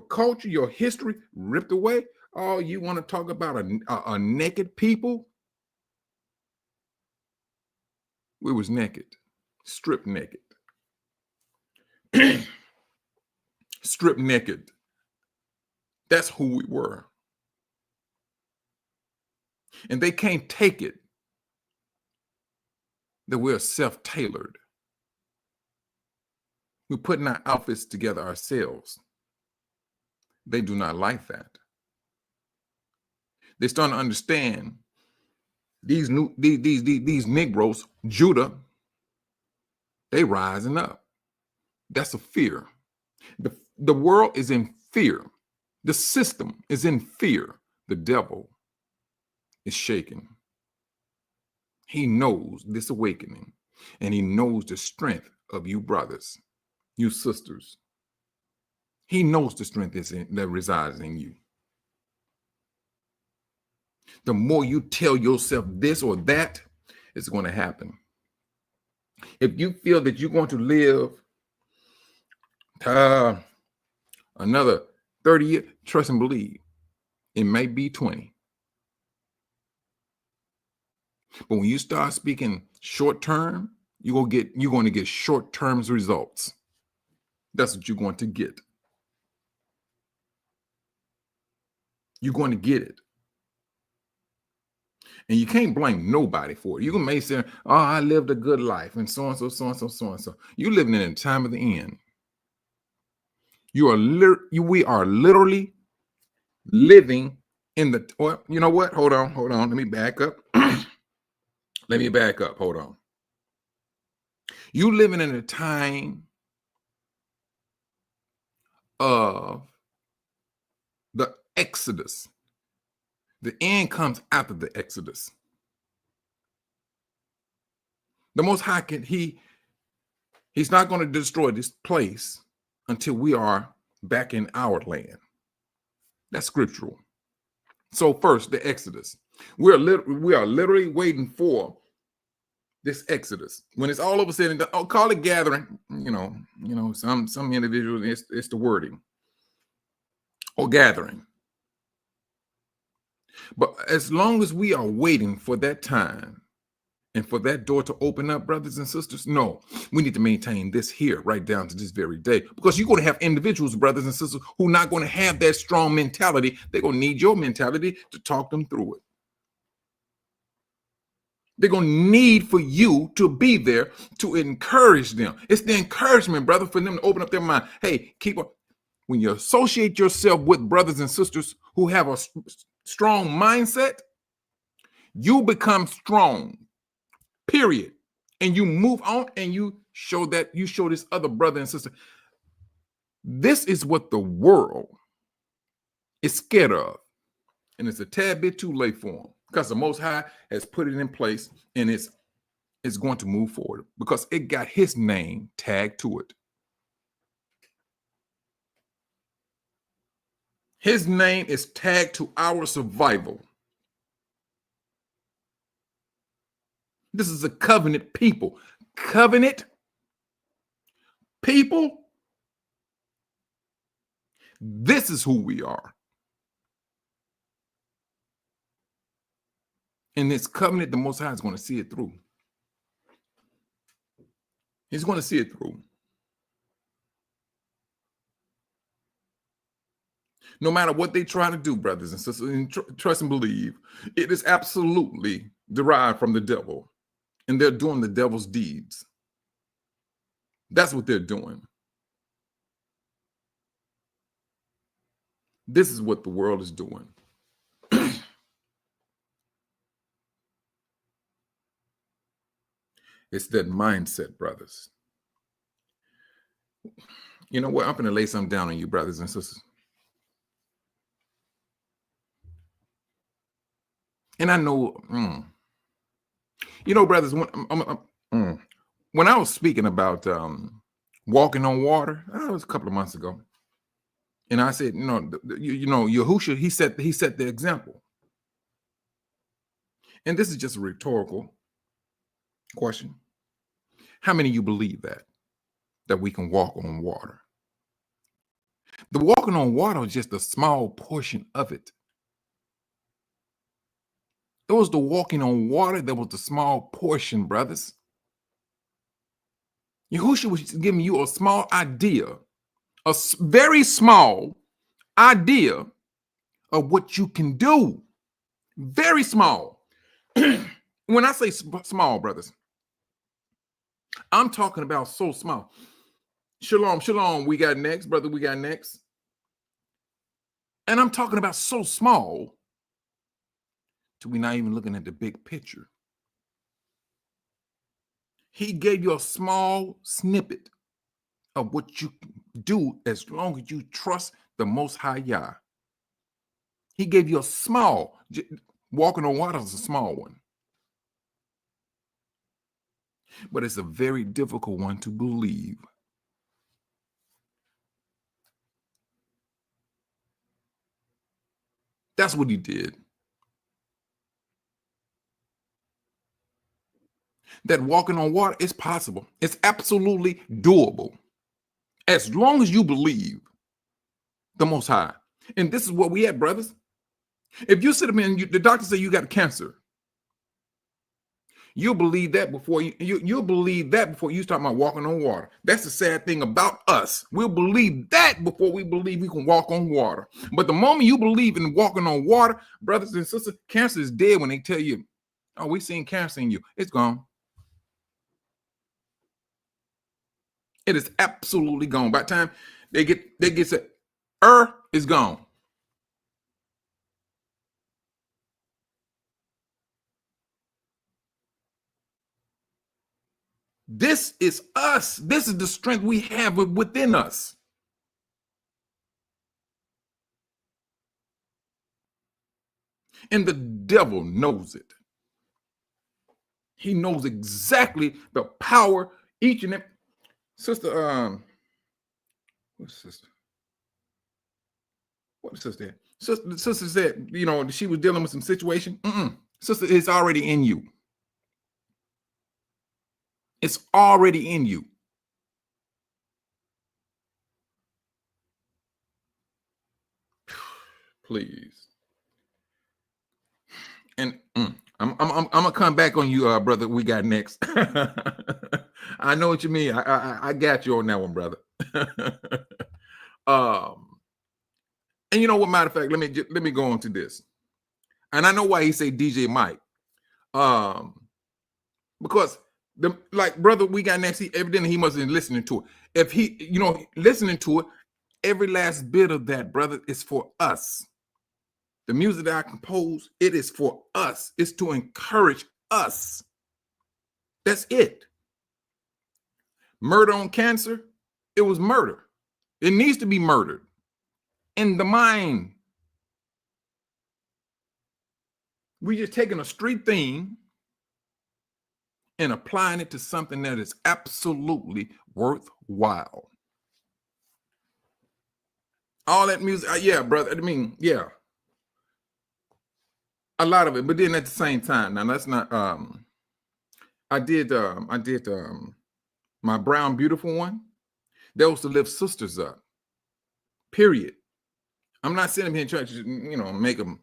culture, your history ripped away. Oh, you want to talk about a naked people? We was naked, stripped naked. Stripped naked. That's who we were. And they can't take it that we're self-tailored. We're putting our outfits together ourselves. They do not like that. They're starting to understand these Negroes, Judah, they rising up. That's a fear. The world is in fear. The system is in fear. The devil is shaking. He knows this awakening, and he knows the strength of you brothers, you sisters. He knows the strength that resides in you. The more you tell yourself this or that, it's going to happen. If you feel that you're going to live another 30 years, trust and believe, it may be 20. But when you start speaking short term, you're going to get short term results. That's what you're going to get. You're going to get it. And you can't blame nobody for it. You may say, oh, I lived a good life, and so and so, so and so, so and so. You're living in the time of the end. We are literally living in the, well, you know what? Hold on. Let me back up. Hold on. You living in a time of the Exodus. The end comes after the Exodus. The Most High he's not going to destroy this place until we are back in our land. That's scriptural. So first, the Exodus. We are literally waiting for this Exodus. When it's all over said and done, call it gathering. Some individuals, it's the wording. Or gathering. But as long as we are waiting for that time and for that door to open up, brothers and sisters, no, we need to maintain this here right down to this very day, because you're going to have individuals, brothers and sisters, who are not going to have that strong mentality. They're going to need your mentality to talk them through it. They're going to need for you to be there to encourage them. It's the encouragement, brother, for them to open up their mind. Hey, keep up. When you associate yourself with brothers and sisters who have a strong mindset, you become strong, period. And you move on and you show this other brother and sister. This is what the world is scared of. And it's a tad bit too late for them, because the Most High has put it in place, and it's going to move forward because it got his name tagged to it. His name is tagged to our survival. This is a covenant people. Covenant people. This is who we are. In this covenant, the Most High is going to see it through. He's going to see it through. No matter what they try to do, brothers and sisters, and trust and believe, it is absolutely derived from the devil. And they're doing the devil's deeds. That's what they're doing. This is what the world is doing. It's that mindset, brothers. You know what? I'm going to lay something down on you, brothers and sisters. And I know, you know, brothers, when I was speaking about walking on water, that was a couple of months ago. And I said, you know, Yahushua, he set the example. And this is just a rhetorical question. How many of you believe that we can walk on water? The walking on water is just a small portion of it. It was the walking on water that was the small portion, brothers. Yahushua was giving you a small idea, a very small idea of what you can do. Very small. When I say small, brothers, I'm talking about so small. Shalom, shalom, we got next, brother, we got next. And I'm talking about so small till we're not even looking at the big picture. He gave you a small snippet of what you can do as long as you trust the Most High Yah. He gave you a small, walking on water is a small one. But it's a very difficult one to believe. That's what he did. That walking on water is possible. It's absolutely doable. As long as you believe the Most High. And this is what we had, brothers. If you sit up and the doctor say you got cancer, you'll believe that before you'll believe that before you start about walking on water. That's the sad thing about us. We'll believe that before we believe we can walk on water. But the moment you believe in walking on water, brothers and sisters, cancer is dead when they tell you, oh, we seen cancer in you. It's gone. It is absolutely gone. By the time they get said, is gone. This is us. This is the strength we have within us. And the devil knows it. He knows exactly the power each and every sister. What's sister? What sister? Sister said, you know, she was dealing with some situation. Sister, it's already in you. It's already in you. Please. And I'm gonna come back on you, brother. We got next. I know what you mean. I got you on that one, brother. And you know what? Matter of fact, let me go on to this. And I know why he say DJ Mike. Because brother, we got next. Evidently, he must have been listening to it. If he, listening to it, every last bit of that, brother, is for us. The music that I compose, it is for us. It's to encourage us. That's it. Murder on cancer, it was murder. It needs to be murdered in the mind. We just taking a street theme and applying it to something that is absolutely worthwhile. All that music, yeah, brother. I mean, yeah, a lot of it. But then at the same time, now that's not. I did my Brown Beautiful one. That was to lift sisters up. Period. I'm not sitting here trying to,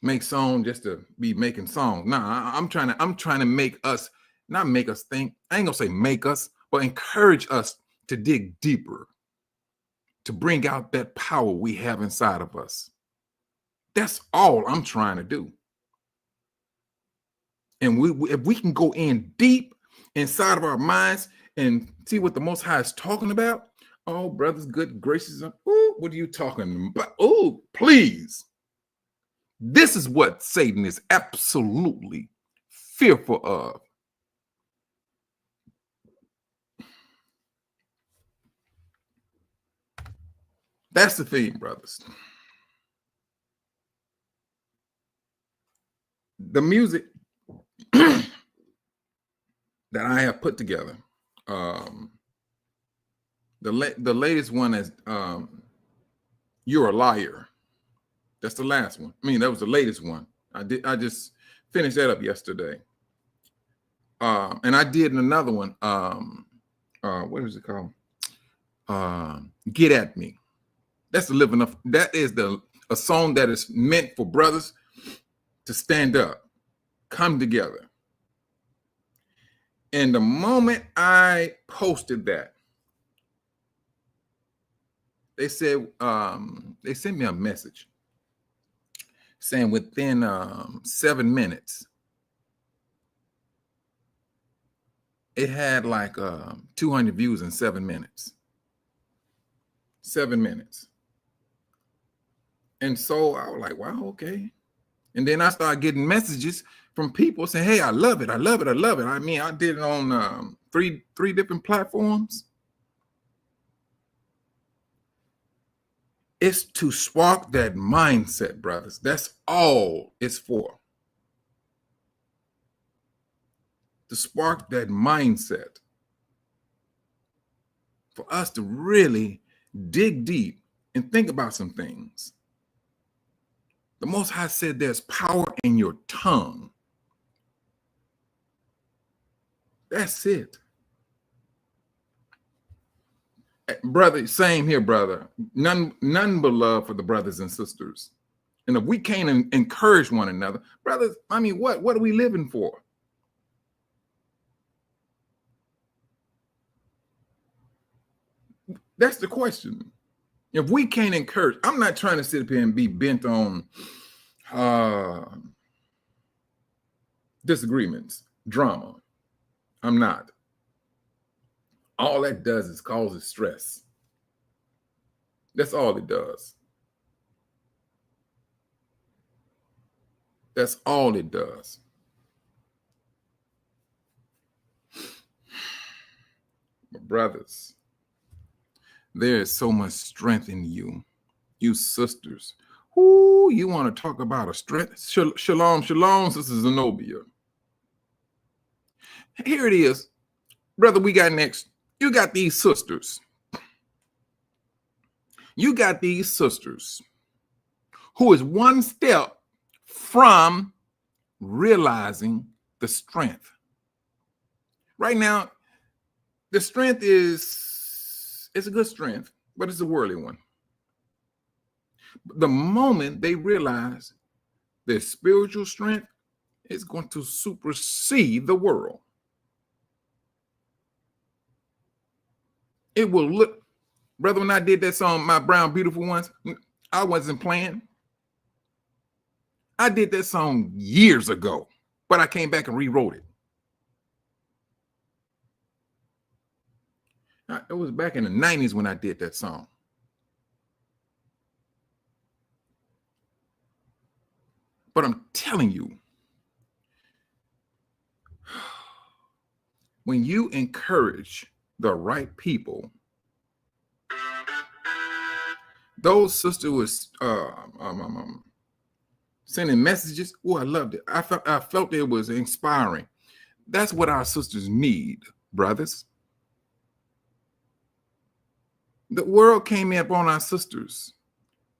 make songs just to be making songs. Nah, I'm trying to make us, not make us think. I ain't gonna say make us, but encourage us to dig deeper, to bring out that power we have inside of us. That's all I'm trying to do. And if we can go in deep inside of our minds and see what the Most High is talking about, oh, brothers, good gracious, ooh, what are you talking about? Oh, please. This is what Satan is absolutely fearful of. That's the thing, brothers. The music that I have put together, the latest one is You're a Liar. That's the last one. I mean, that was the latest one. I just finished that up yesterday. And I did another one. What is it called? Get At Me. That's the living up. That is a song that is meant for brothers to stand up, come together. And the moment I posted that, they said they sent me a message saying within 7 minutes, it had like 200 views in 7 minutes. 7 minutes. And so I was like, wow, okay. And then I started getting messages from people saying, hey, I love it. I love it. I love it. I mean, I did it on three different platforms. It's to spark that mindset, brothers. That's all it's for. To spark that mindset. For us to really dig deep and think about some things. The Most High said there's power in your tongue. That's it. Brother, same here, brother. None but love for the brothers and sisters. And if we can't encourage one another, brothers, I mean, what are we living for? That's the question. If we can't encourage, I'm not trying to sit up here and be bent on disagreements, drama. I'm not. All that does is causes stress. That's all it does. That's all it does. But brothers, there is so much strength in you, you sisters. Ooh, you want to talk about a strength? Shalom, shalom, Sister Zenobia. Here it is. Brother, we got next. You got these sisters. You got these sisters who is one step from realizing the strength. Right now, the strength it's a good strength, but it's a worldly one. The moment they realize their spiritual strength is going to supersede the world. It will look, brother, when I did that song, My Brown Beautiful Ones, I wasn't playing. I did that song years ago, but I came back and rewrote it. It was back in the 90s when I did that song. But I'm telling you, when you encourage the right people, those sisters was sending messages. Oh, I loved it. I felt it was inspiring. That's what our sisters need, brothers. The world came up on our sisters,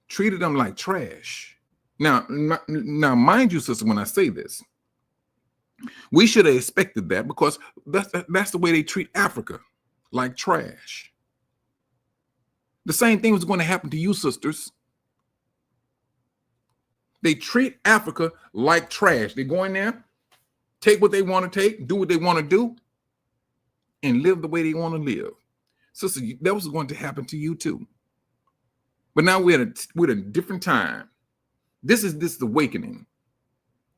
treated them like trash. Now, mind you, sister, when I say this, we should have expected that, because that's the way they treat Africa, like trash. The same thing was going to happen to you, sisters. They treat Africa like trash. They go in there, take what they want to take, do what they want to do, and live the way they want to live. Sister, that was going to happen to you too. But now we're at a different time. This is awakening.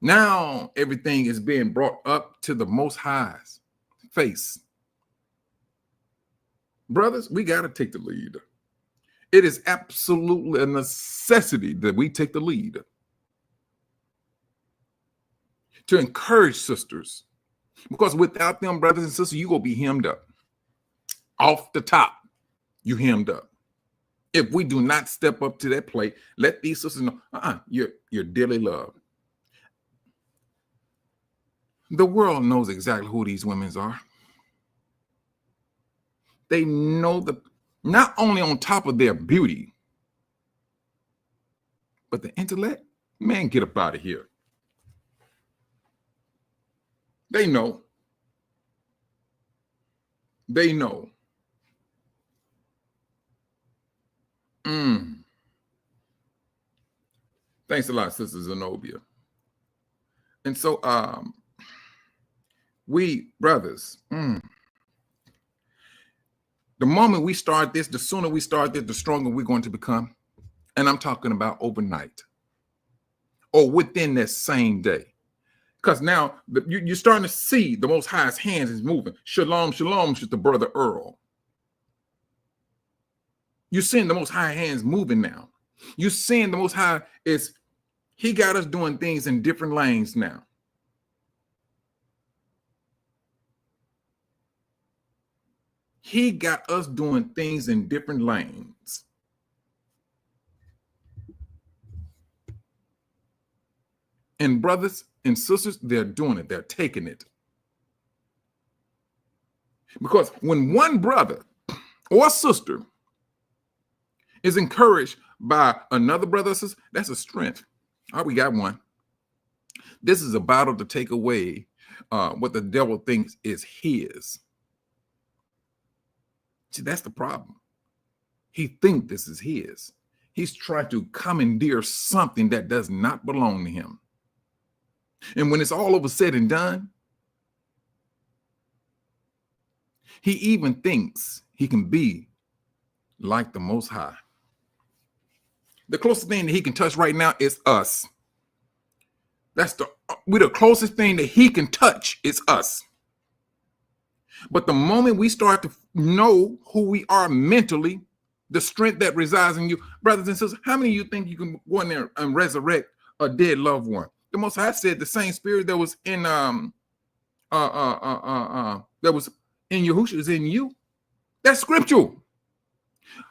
Now everything is being brought up to the Most High's face. Brothers, we got to take the lead. It is absolutely a necessity that we take the lead to encourage sisters, because without them, brothers and sisters, you're going to be hemmed up. Off the top, you hemmed up. If we do not step up to that plate, let these sisters know, you're dearly loved. The world knows exactly who these women are. They know not only on top of their beauty, but the intellect. Man, get up out of here. They know. They know. Thanks a lot, Sister Zenobia. And so, we brothers, the moment we start this, the sooner we start this, the stronger we're going to become. And I'm talking about overnight or within that same day. Because now you're starting to see the Most High's hands is moving. Shalom, shalom, to the brother Earl. You're seeing the Most High hands moving now. You're seeing the Most High he got us doing things in different lanes now. He got us doing things in different lanes. And brothers and sisters, they're doing it. They're taking it. Because when one brother or sister is encouraged by another brother or sister, that's a strength. All right, we got one. This is a battle to take away what the devil thinks is his. See, that's the problem. He thinks this is his. He's trying to commandeer something that does not belong to him. And when it's all over said and done, he even thinks he can be like the Most High. The closest thing that he can touch right now is us. We're the closest thing that he can touch is us. But the moment we start to know who we are mentally, the strength that resides in you, brothers and sisters, how many of you think you can go in there and resurrect a dead loved one? The Most High said the same spirit that was in that was in Yahushua is in you. That's scriptural.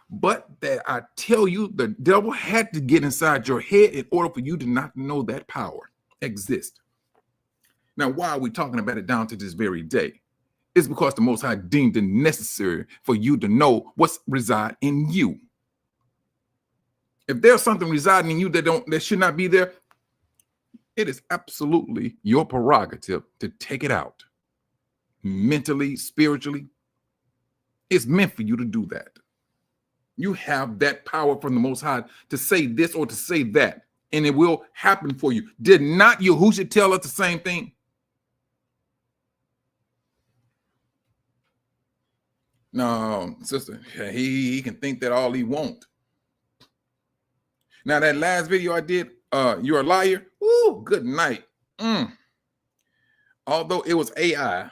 But that I tell you, the devil had to get inside your head in order for you to not know that power exists. Now, why are we talking about it down to this very day? It's because the Most High deemed it necessary for you to know what's reside in you. If there's something residing in you that should not be there, it is absolutely your prerogative to take it out. Mentally, spiritually, it's meant for you to do that. You have that power from the Most High to say this or to say that, and it will happen for you. Did not Yahushua tell us the same thing? No, sister, he can think that all he wants. Now, that last video I did, you're a liar. Ooh, good night. Although it was AI,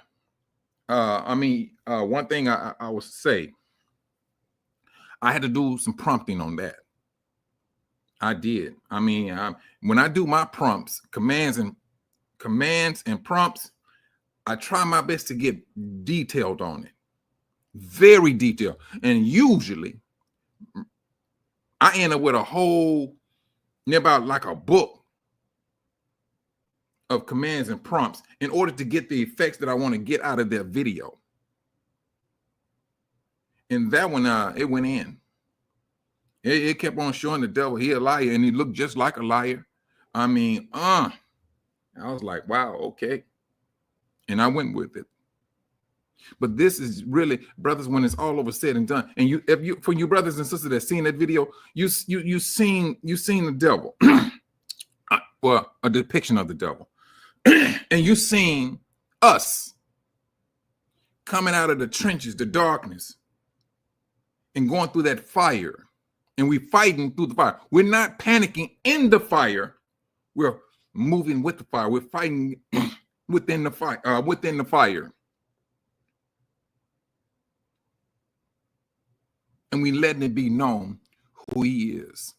one thing I would say, I had to do some prompting on that. I did. When I do my prompts, commands and prompts, I try my best to get detailed on it. Very detailed. And usually I end up with a whole, about like a book of commands and prompts in order to get the effects that I want to get out of their video. And that one, it went in. It kept on showing the devil he a liar, and he looked just like a liar. I mean, I was like, wow, okay. And I went with it. But this is really, brothers, when it's all over said and done, and for you brothers and sisters that seen that video, you seen the devil, well, a depiction of the devil, and you seen us coming out of the trenches, the darkness, and going through that fire, and we fighting through the fire. We're not panicking in the fire. We're moving with the fire. We're fighting within the fire. And we letting it be known who he is.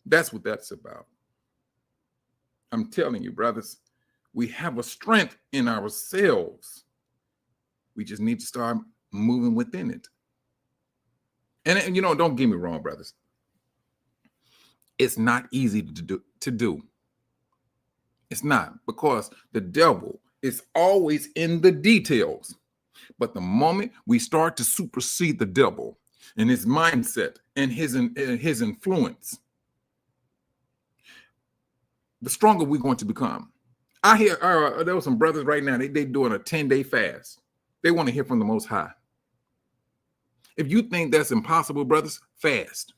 That's what that's about. I'm telling you, brothers, we have a strength in ourselves. We just need to start moving within it. And you know, don't get me wrong, brothers. It's not easy to do. It's not, because the devil is always in the details. But the moment we start to supersede the devil and his mindset and his influence, the stronger we're going to become. I hear there were some brothers right now, they doing a 10-day fast. They want to hear from the Most High. If you think that's impossible, brothers, fast.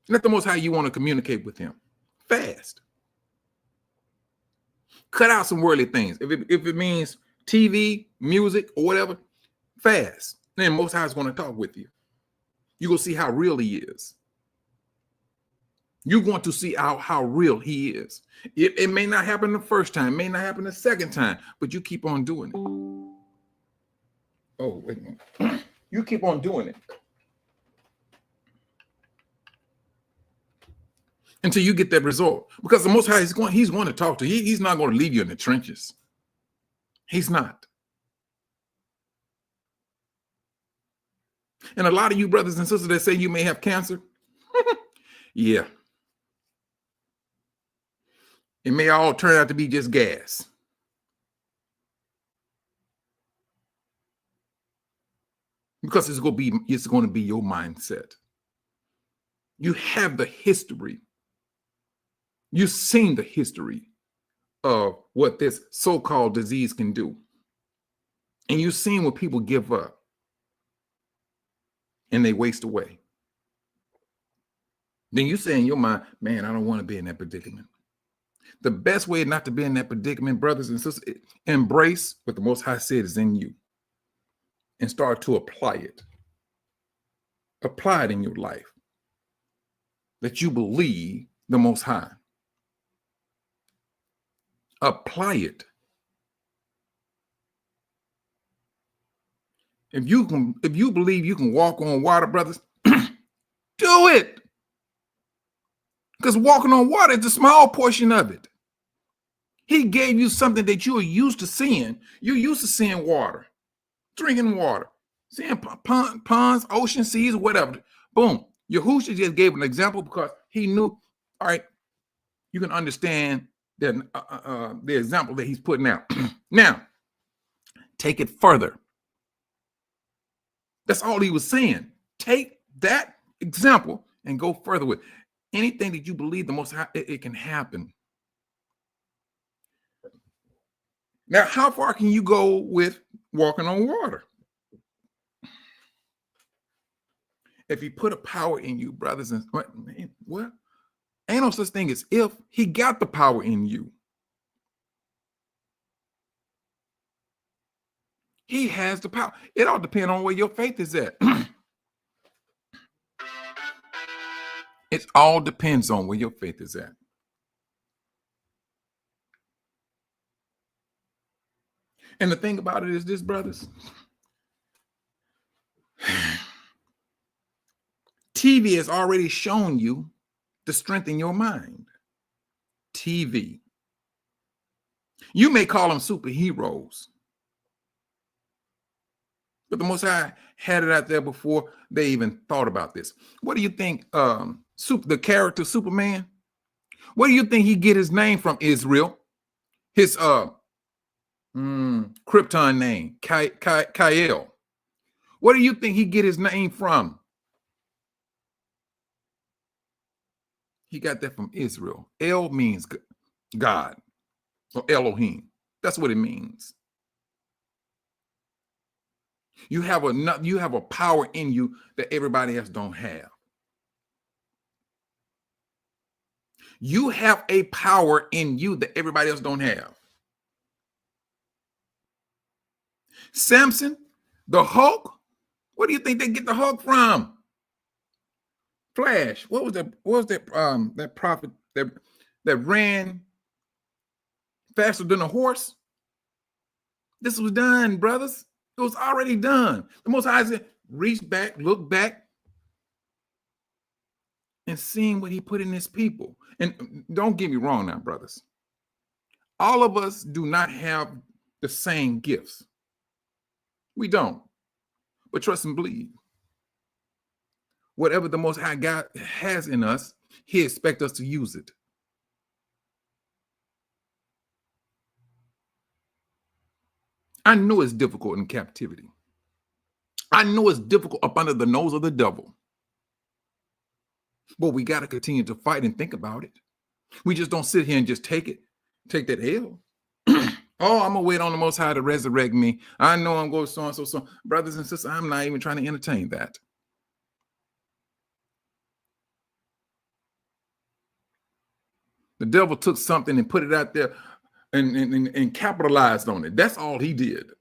Let the Most High, you want to communicate with him. Fast. Cut out some worldly things. If it means TV, music, or whatever, fast. Then Most High is going to talk with you. You're going to see how real he is. You're going to see how real he is. It may not happen the first time, may not happen the second time, but you keep on doing it. Oh, wait a minute. You keep on doing it until you get that result. Because the Most High he's going to talk to you. He's not going to leave you in the trenches. He's not. And a lot of you brothers and sisters that say you may have cancer, yeah. It may all turn out to be just gas. Because it's going to be your mindset. You have the history. You've seen the history of what this so-called disease can do. And you've seen what people give up and they waste away. Then you say in your mind, man, I don't want to be in that predicament. The best way not to be in that predicament, brothers and sisters, embrace what the Most High said is in you and start to apply it. Apply it in your life. That you believe the Most High. Apply it. If you believe you can walk on water, brothers, do it. Because walking on water is a small portion of it. He gave you something that you are used to seeing. You're used to seeing water, drinking water, seeing ponds, ocean, seas, whatever. Boom. Yahushua just gave an example because he knew, all right, you can understand that the example that he's putting out. Now, take it further. That's all he was saying. Take that example and go further with it. Anything that you believe the Most High, it can happen. Now, how far can you go with walking on water? If he put a power in you, brothers and what? Ain't no such thing as if. He got the power in you. He has the power. It all depends on where your faith is at. It all depends on where your faith is at. And the thing about it is this, brothers. TV has already shown you to strengthen your mind. TV. You may call them superheroes. But the Most High had it out there before they even thought about this. What do you think the character Superman? Where do you think he get his name from, Israel? His Krypton name, Kyle. Where do you think he get his name from? He got that from Israel. El means God, or Elohim. That's what it means. You have a power in you that everybody else don't have. You have a power in you that everybody else don't have. Samson, the Hulk, where do you think they get the Hulk from? Flash, what was that prophet that ran faster than a horse? This was done, brothers. It was already done. The Most High said, reach back, look back, and seeing what he put in his people. And don't get me wrong now, brothers. All of us do not have the same gifts. We don't. But trust and believe. Whatever the Most High God has in us, he expects us to use it. I know it's difficult in captivity. I know it's difficult up under the nose of the devil. But we got to continue to fight and think about it. We just don't sit here and just take that L. Oh, I'm going to wait on the Most High to resurrect me. I know I'm going so and so. Brothers and sisters, I'm not even trying to entertain that. The devil took something and put it out there and capitalized on it. That's all he did.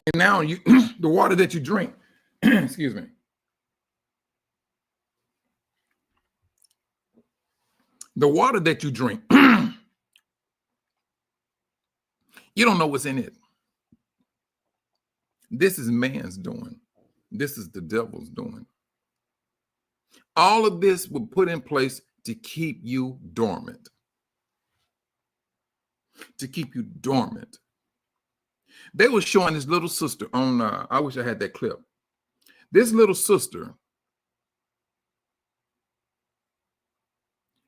And now the water that you drink, excuse me, the water that you drink, you don't know what's in it. This is man's doing. This is the devil's doing. All of this was put in place to keep you dormant. To keep you dormant. They were showing this little sister on, I wish I had that clip. This little sister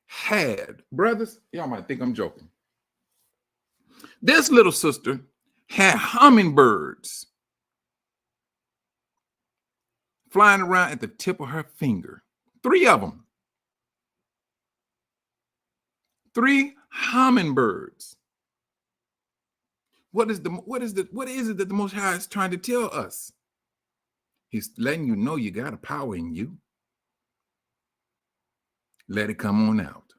had, brothers, y'all might think I'm joking. This little sister had hummingbirds flying around at the tip of her finger. 3 of them. 3 hummingbirds. What is it that the Most High is trying to tell us? He's letting you know you got a power in you. Let it come on out.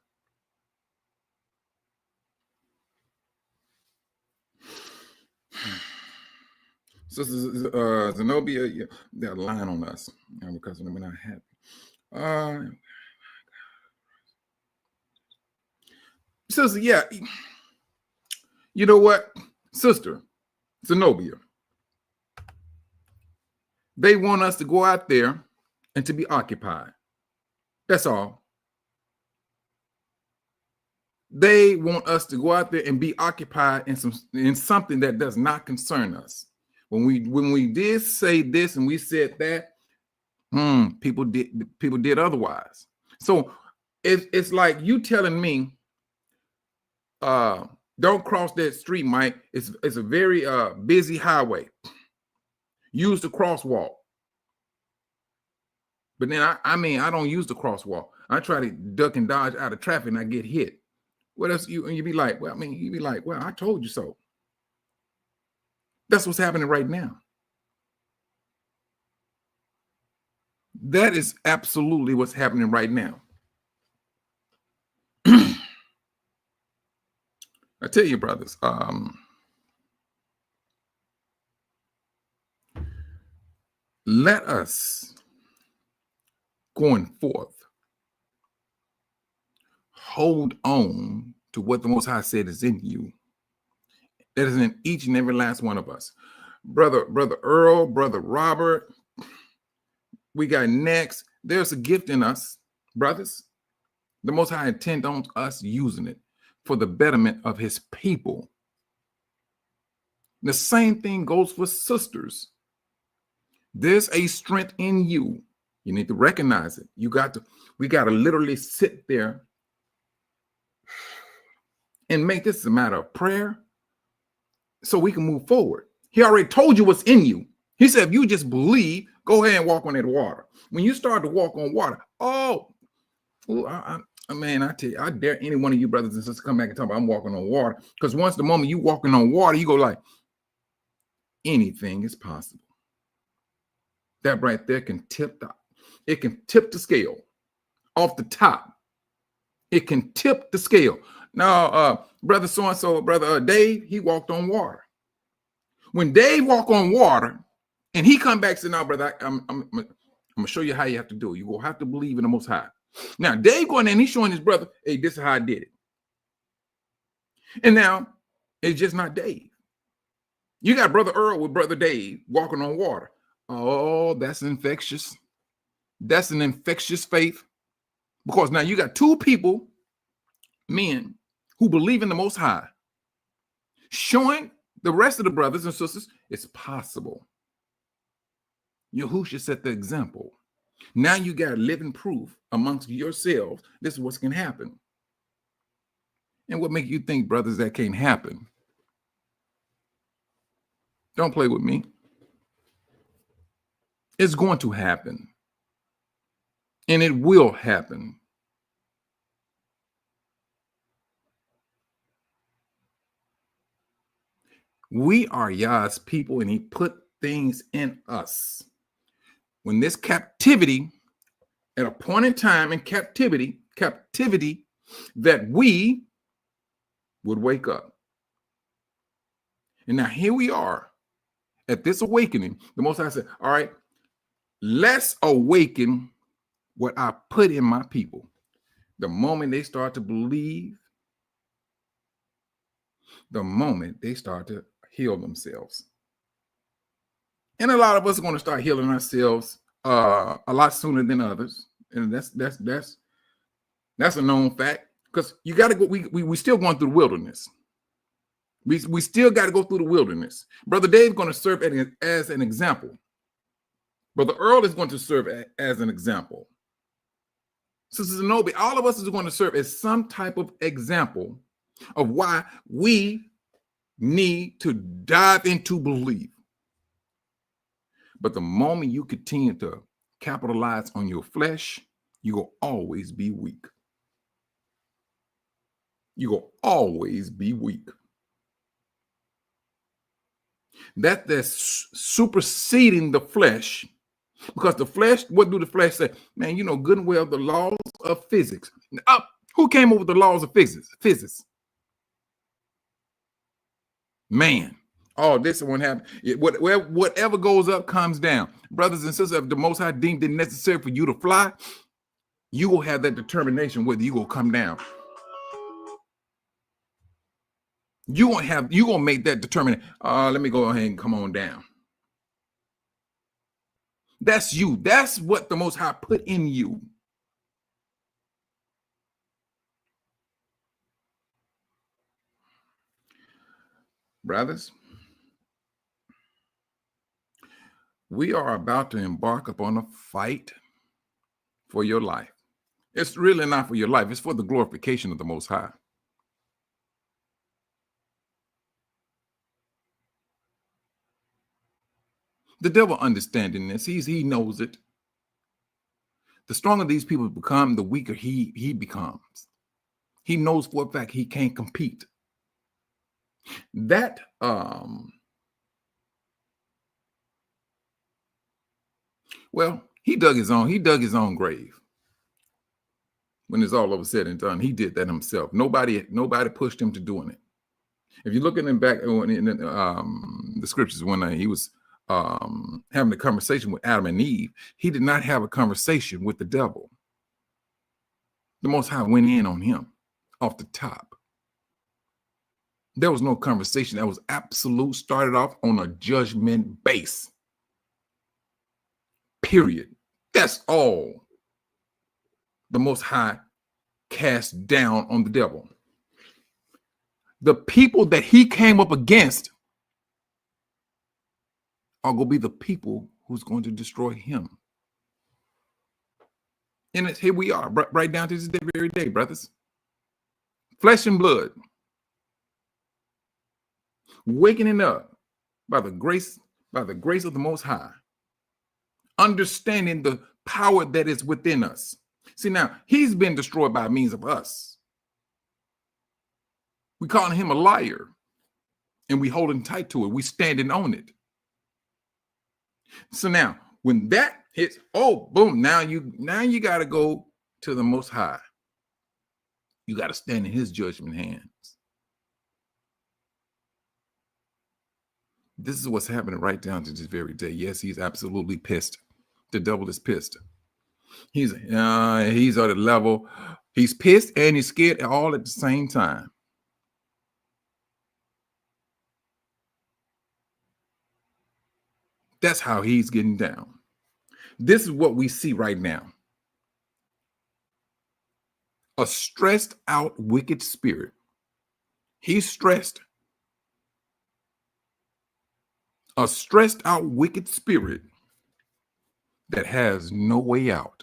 Sister Zenobia, they're lying on us because we're not happy. Sister, yeah. You know what? Sister Zenobia, they want us to go out there and to be occupied. That's all. They want us to go out there and be occupied in something that does not concern us. When we did say this and we said that, people did otherwise. So it's like you telling me, don't cross that street, Mike. It's a very busy highway. Use the crosswalk. But then I don't use the crosswalk. I try to duck and dodge out of traffic and I get hit. What else you be like? Well, you'd be like, well, I told you so. That's what's happening right now. That is absolutely what's happening right now. I tell you, brothers, let us, going forth, hold on to what the Most High said is in you. That is in each and every last one of us. Brother Earl, Brother Robert, we got next. There's a gift in us, brothers. The Most High intend on us using it for the betterment of his people. The same thing goes for sisters. There's a strength in you. You need to recognize it. We got to literally sit there and make this a matter of prayer so we can move forward. He already told you what's in you. He said, if you just believe, go ahead and walk on that water. When you start to walk on water, man, I tell you, I dare any one of you brothers and sisters come back and talk about I'm walking on water. Because once the moment you walking on water, you go like, anything is possible. That right there can tip the scale off the top. It can tip the scale. Now, brother so-and-so, brother Dave, he walked on water. When Dave walked on water, and he come back and said, "Now, brother, I'm gonna show you how you have to do it. You gonna have to believe in the Most High." Now, Dave going in and he's showing his brother, "Hey, this is how I did it." And now it's just not Dave. You got brother Earl with brother Dave walking on water. Oh, that's infectious. That's an infectious faith, because now you got two people, men, who believe in the Most High, showing the rest of the brothers and sisters it's possible. Yahushua set the example. Now you got living proof amongst yourselves. This is what's going to happen. And what make you think, brothers, that can't happen? Don't play with me. It's going to happen. And it will happen. We are Yah's people, and he put things in us. When this captivity, at a point in time in captivity, that we would wake up. And now here we are at this awakening. The Most High said, all right, let's awaken what I put in my people. The moment they start to believe, the moment they start to heal themselves. And a lot of us are going to start healing ourselves a lot sooner than others. And that's a known fact, because you got to go. We still going through the wilderness. We still got to go through the wilderness. Brother Dave is going to serve as an example. Brother Earl is going to serve as an example. Sister Zenobi, all of us is going to serve as some type of example of why we need to dive into belief. But the moment you continue to capitalize on your flesh, you will always be weak. You will always be weak. That's superseding the flesh. Because the flesh, what do the flesh say? Man, you know good and well the laws of physics. Who came up with the laws of physics? Man. Oh, this one happened. Whatever goes up comes down. Brothers and sisters, if the Most High deemed it necessary for you to fly, you will have that determination whether you will come down. You gonna make that determination. Let me go ahead and come on down. That's you. That's what the Most High put in you. Brothers, we are about to embark upon a fight for your life. It's really not for your life. It's for the glorification of the Most High. The devil understanding this, he knows it. The stronger these people become, the weaker he becomes. He knows for a fact he can't compete. That well, he dug his own grave. When it's all over said and done, he did that himself. Nobody pushed him to doing it. If you look at him back in the scriptures, when he was having a conversation with Adam and Eve, he did not have a conversation with the devil. The Most High went in on him off the top. There was no conversation. That was absolute. Started off on a judgment base. Period. That's all the Most High cast down on the devil. The people that he came up against are going to be the people who's going to destroy him. And here we are, right down to this very day, brothers. Flesh and blood. Waking up by the grace of the Most High. Understanding the power that is within us. See, now, he's been destroyed by means of us. We calling him a liar. And we holding tight to it. We standing on it. So now, when that hits, oh, boom, now you got to go to the Most High. You got to stand in his judgment hands. This is what's happening right down to this very day. Yes, he's absolutely pissed. The devil is pissed. He's at a level. He's pissed and he's scared all at the same time. That's how he's getting down. This is what we see right now. A stressed out, wicked spirit. He's stressed. A stressed out, wicked spirit that has no way out.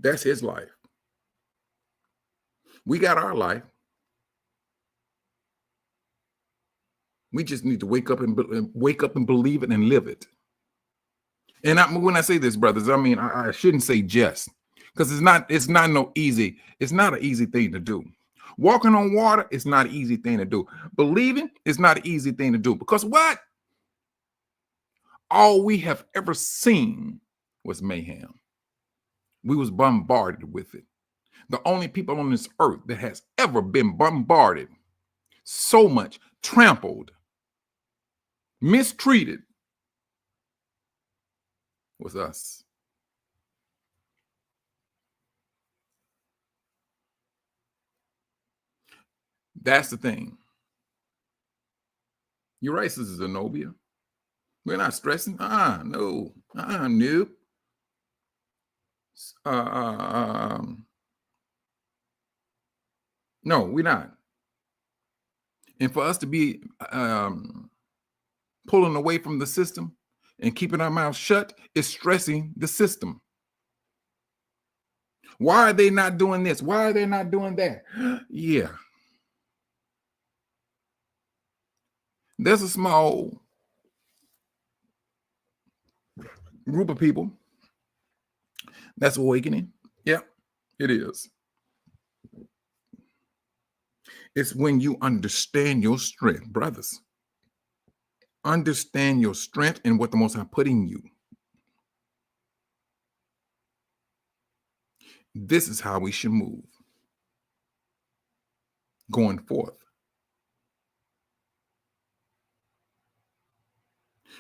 That's his life. We got our life. We just need to wake up and believe it and live it. And when I say this, brothers, I mean I shouldn't say just, because it's not an easy thing to do. Walking on water is not an easy thing to do. Believing is not an easy thing to do, because what? All we have ever seen was mayhem. We was bombarded with it. The only people on this earth that has ever been bombarded so much, trampled, mistreated was us. That's the thing. You're right, Sister Zenobia. We're not stressing. No. Nope. No, we're not. And for us to be pulling away from the system and keeping our mouths shut is stressing the system. Why are they not doing this? Why are they not doing that? Yeah. There's a small group of people that's awakening. Yeah, it is. It's when you understand your strength, brothers. Understand your strength and what the Most High put in you. This is how we should move going forth.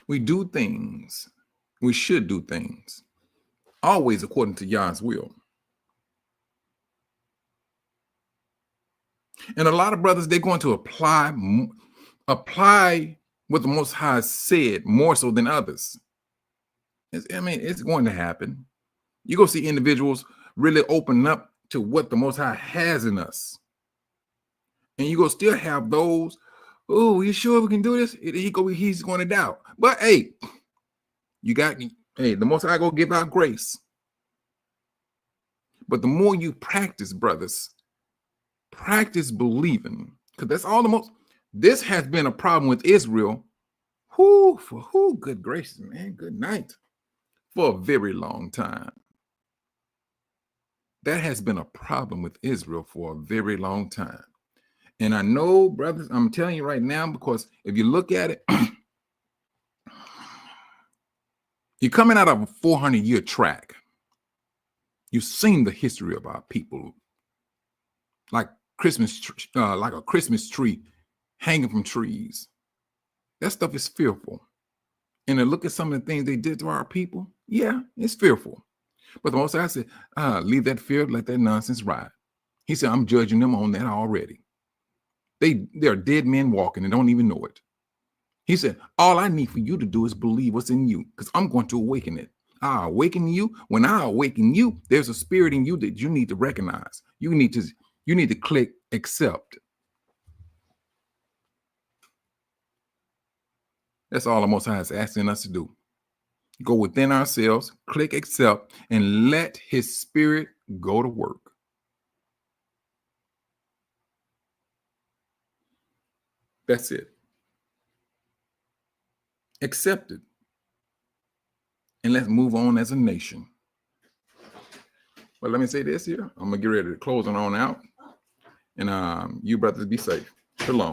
We do things, we should do things, always according to Yah's will. And a lot of brothers, they're going to apply what the Most High said more so than others. It's going to happen. You go see individuals really open up to what the Most High has in us. And you go still have those, oh, you sure we can do this? He's going to doubt. But hey, the Most High go give out grace. But the more you practice, brothers, practice believing, because that's all the most. This has been a problem with Israel. Good gracious, man. Good night. For a very long time. That has been a problem with Israel for a very long time. And I know, brothers, I'm telling you right now, because if you look at it, you're coming out of a 400-year track. You've seen the history of our people, like like a Christmas tree hanging from trees. That stuff is fearful. And to look at some of the things they did to our people, yeah, it's fearful. But the Most High said, leave that fear, let that nonsense ride. He said, I'm judging them on that already. They are dead men walking and don't even know it. He said, all I need for you to do is believe what's in you, because I'm going to awaken it. I awaken you. When I awaken you, there's a spirit in you that you need to recognize. You need to click accept. That's all the Most High is asking us to do. Go within ourselves, click accept, and let his spirit go to work. That's it. Accept it. And let's move on as a nation. But let me say this here. I'm going to get ready to close on out. And you brothers be safe. Shalom.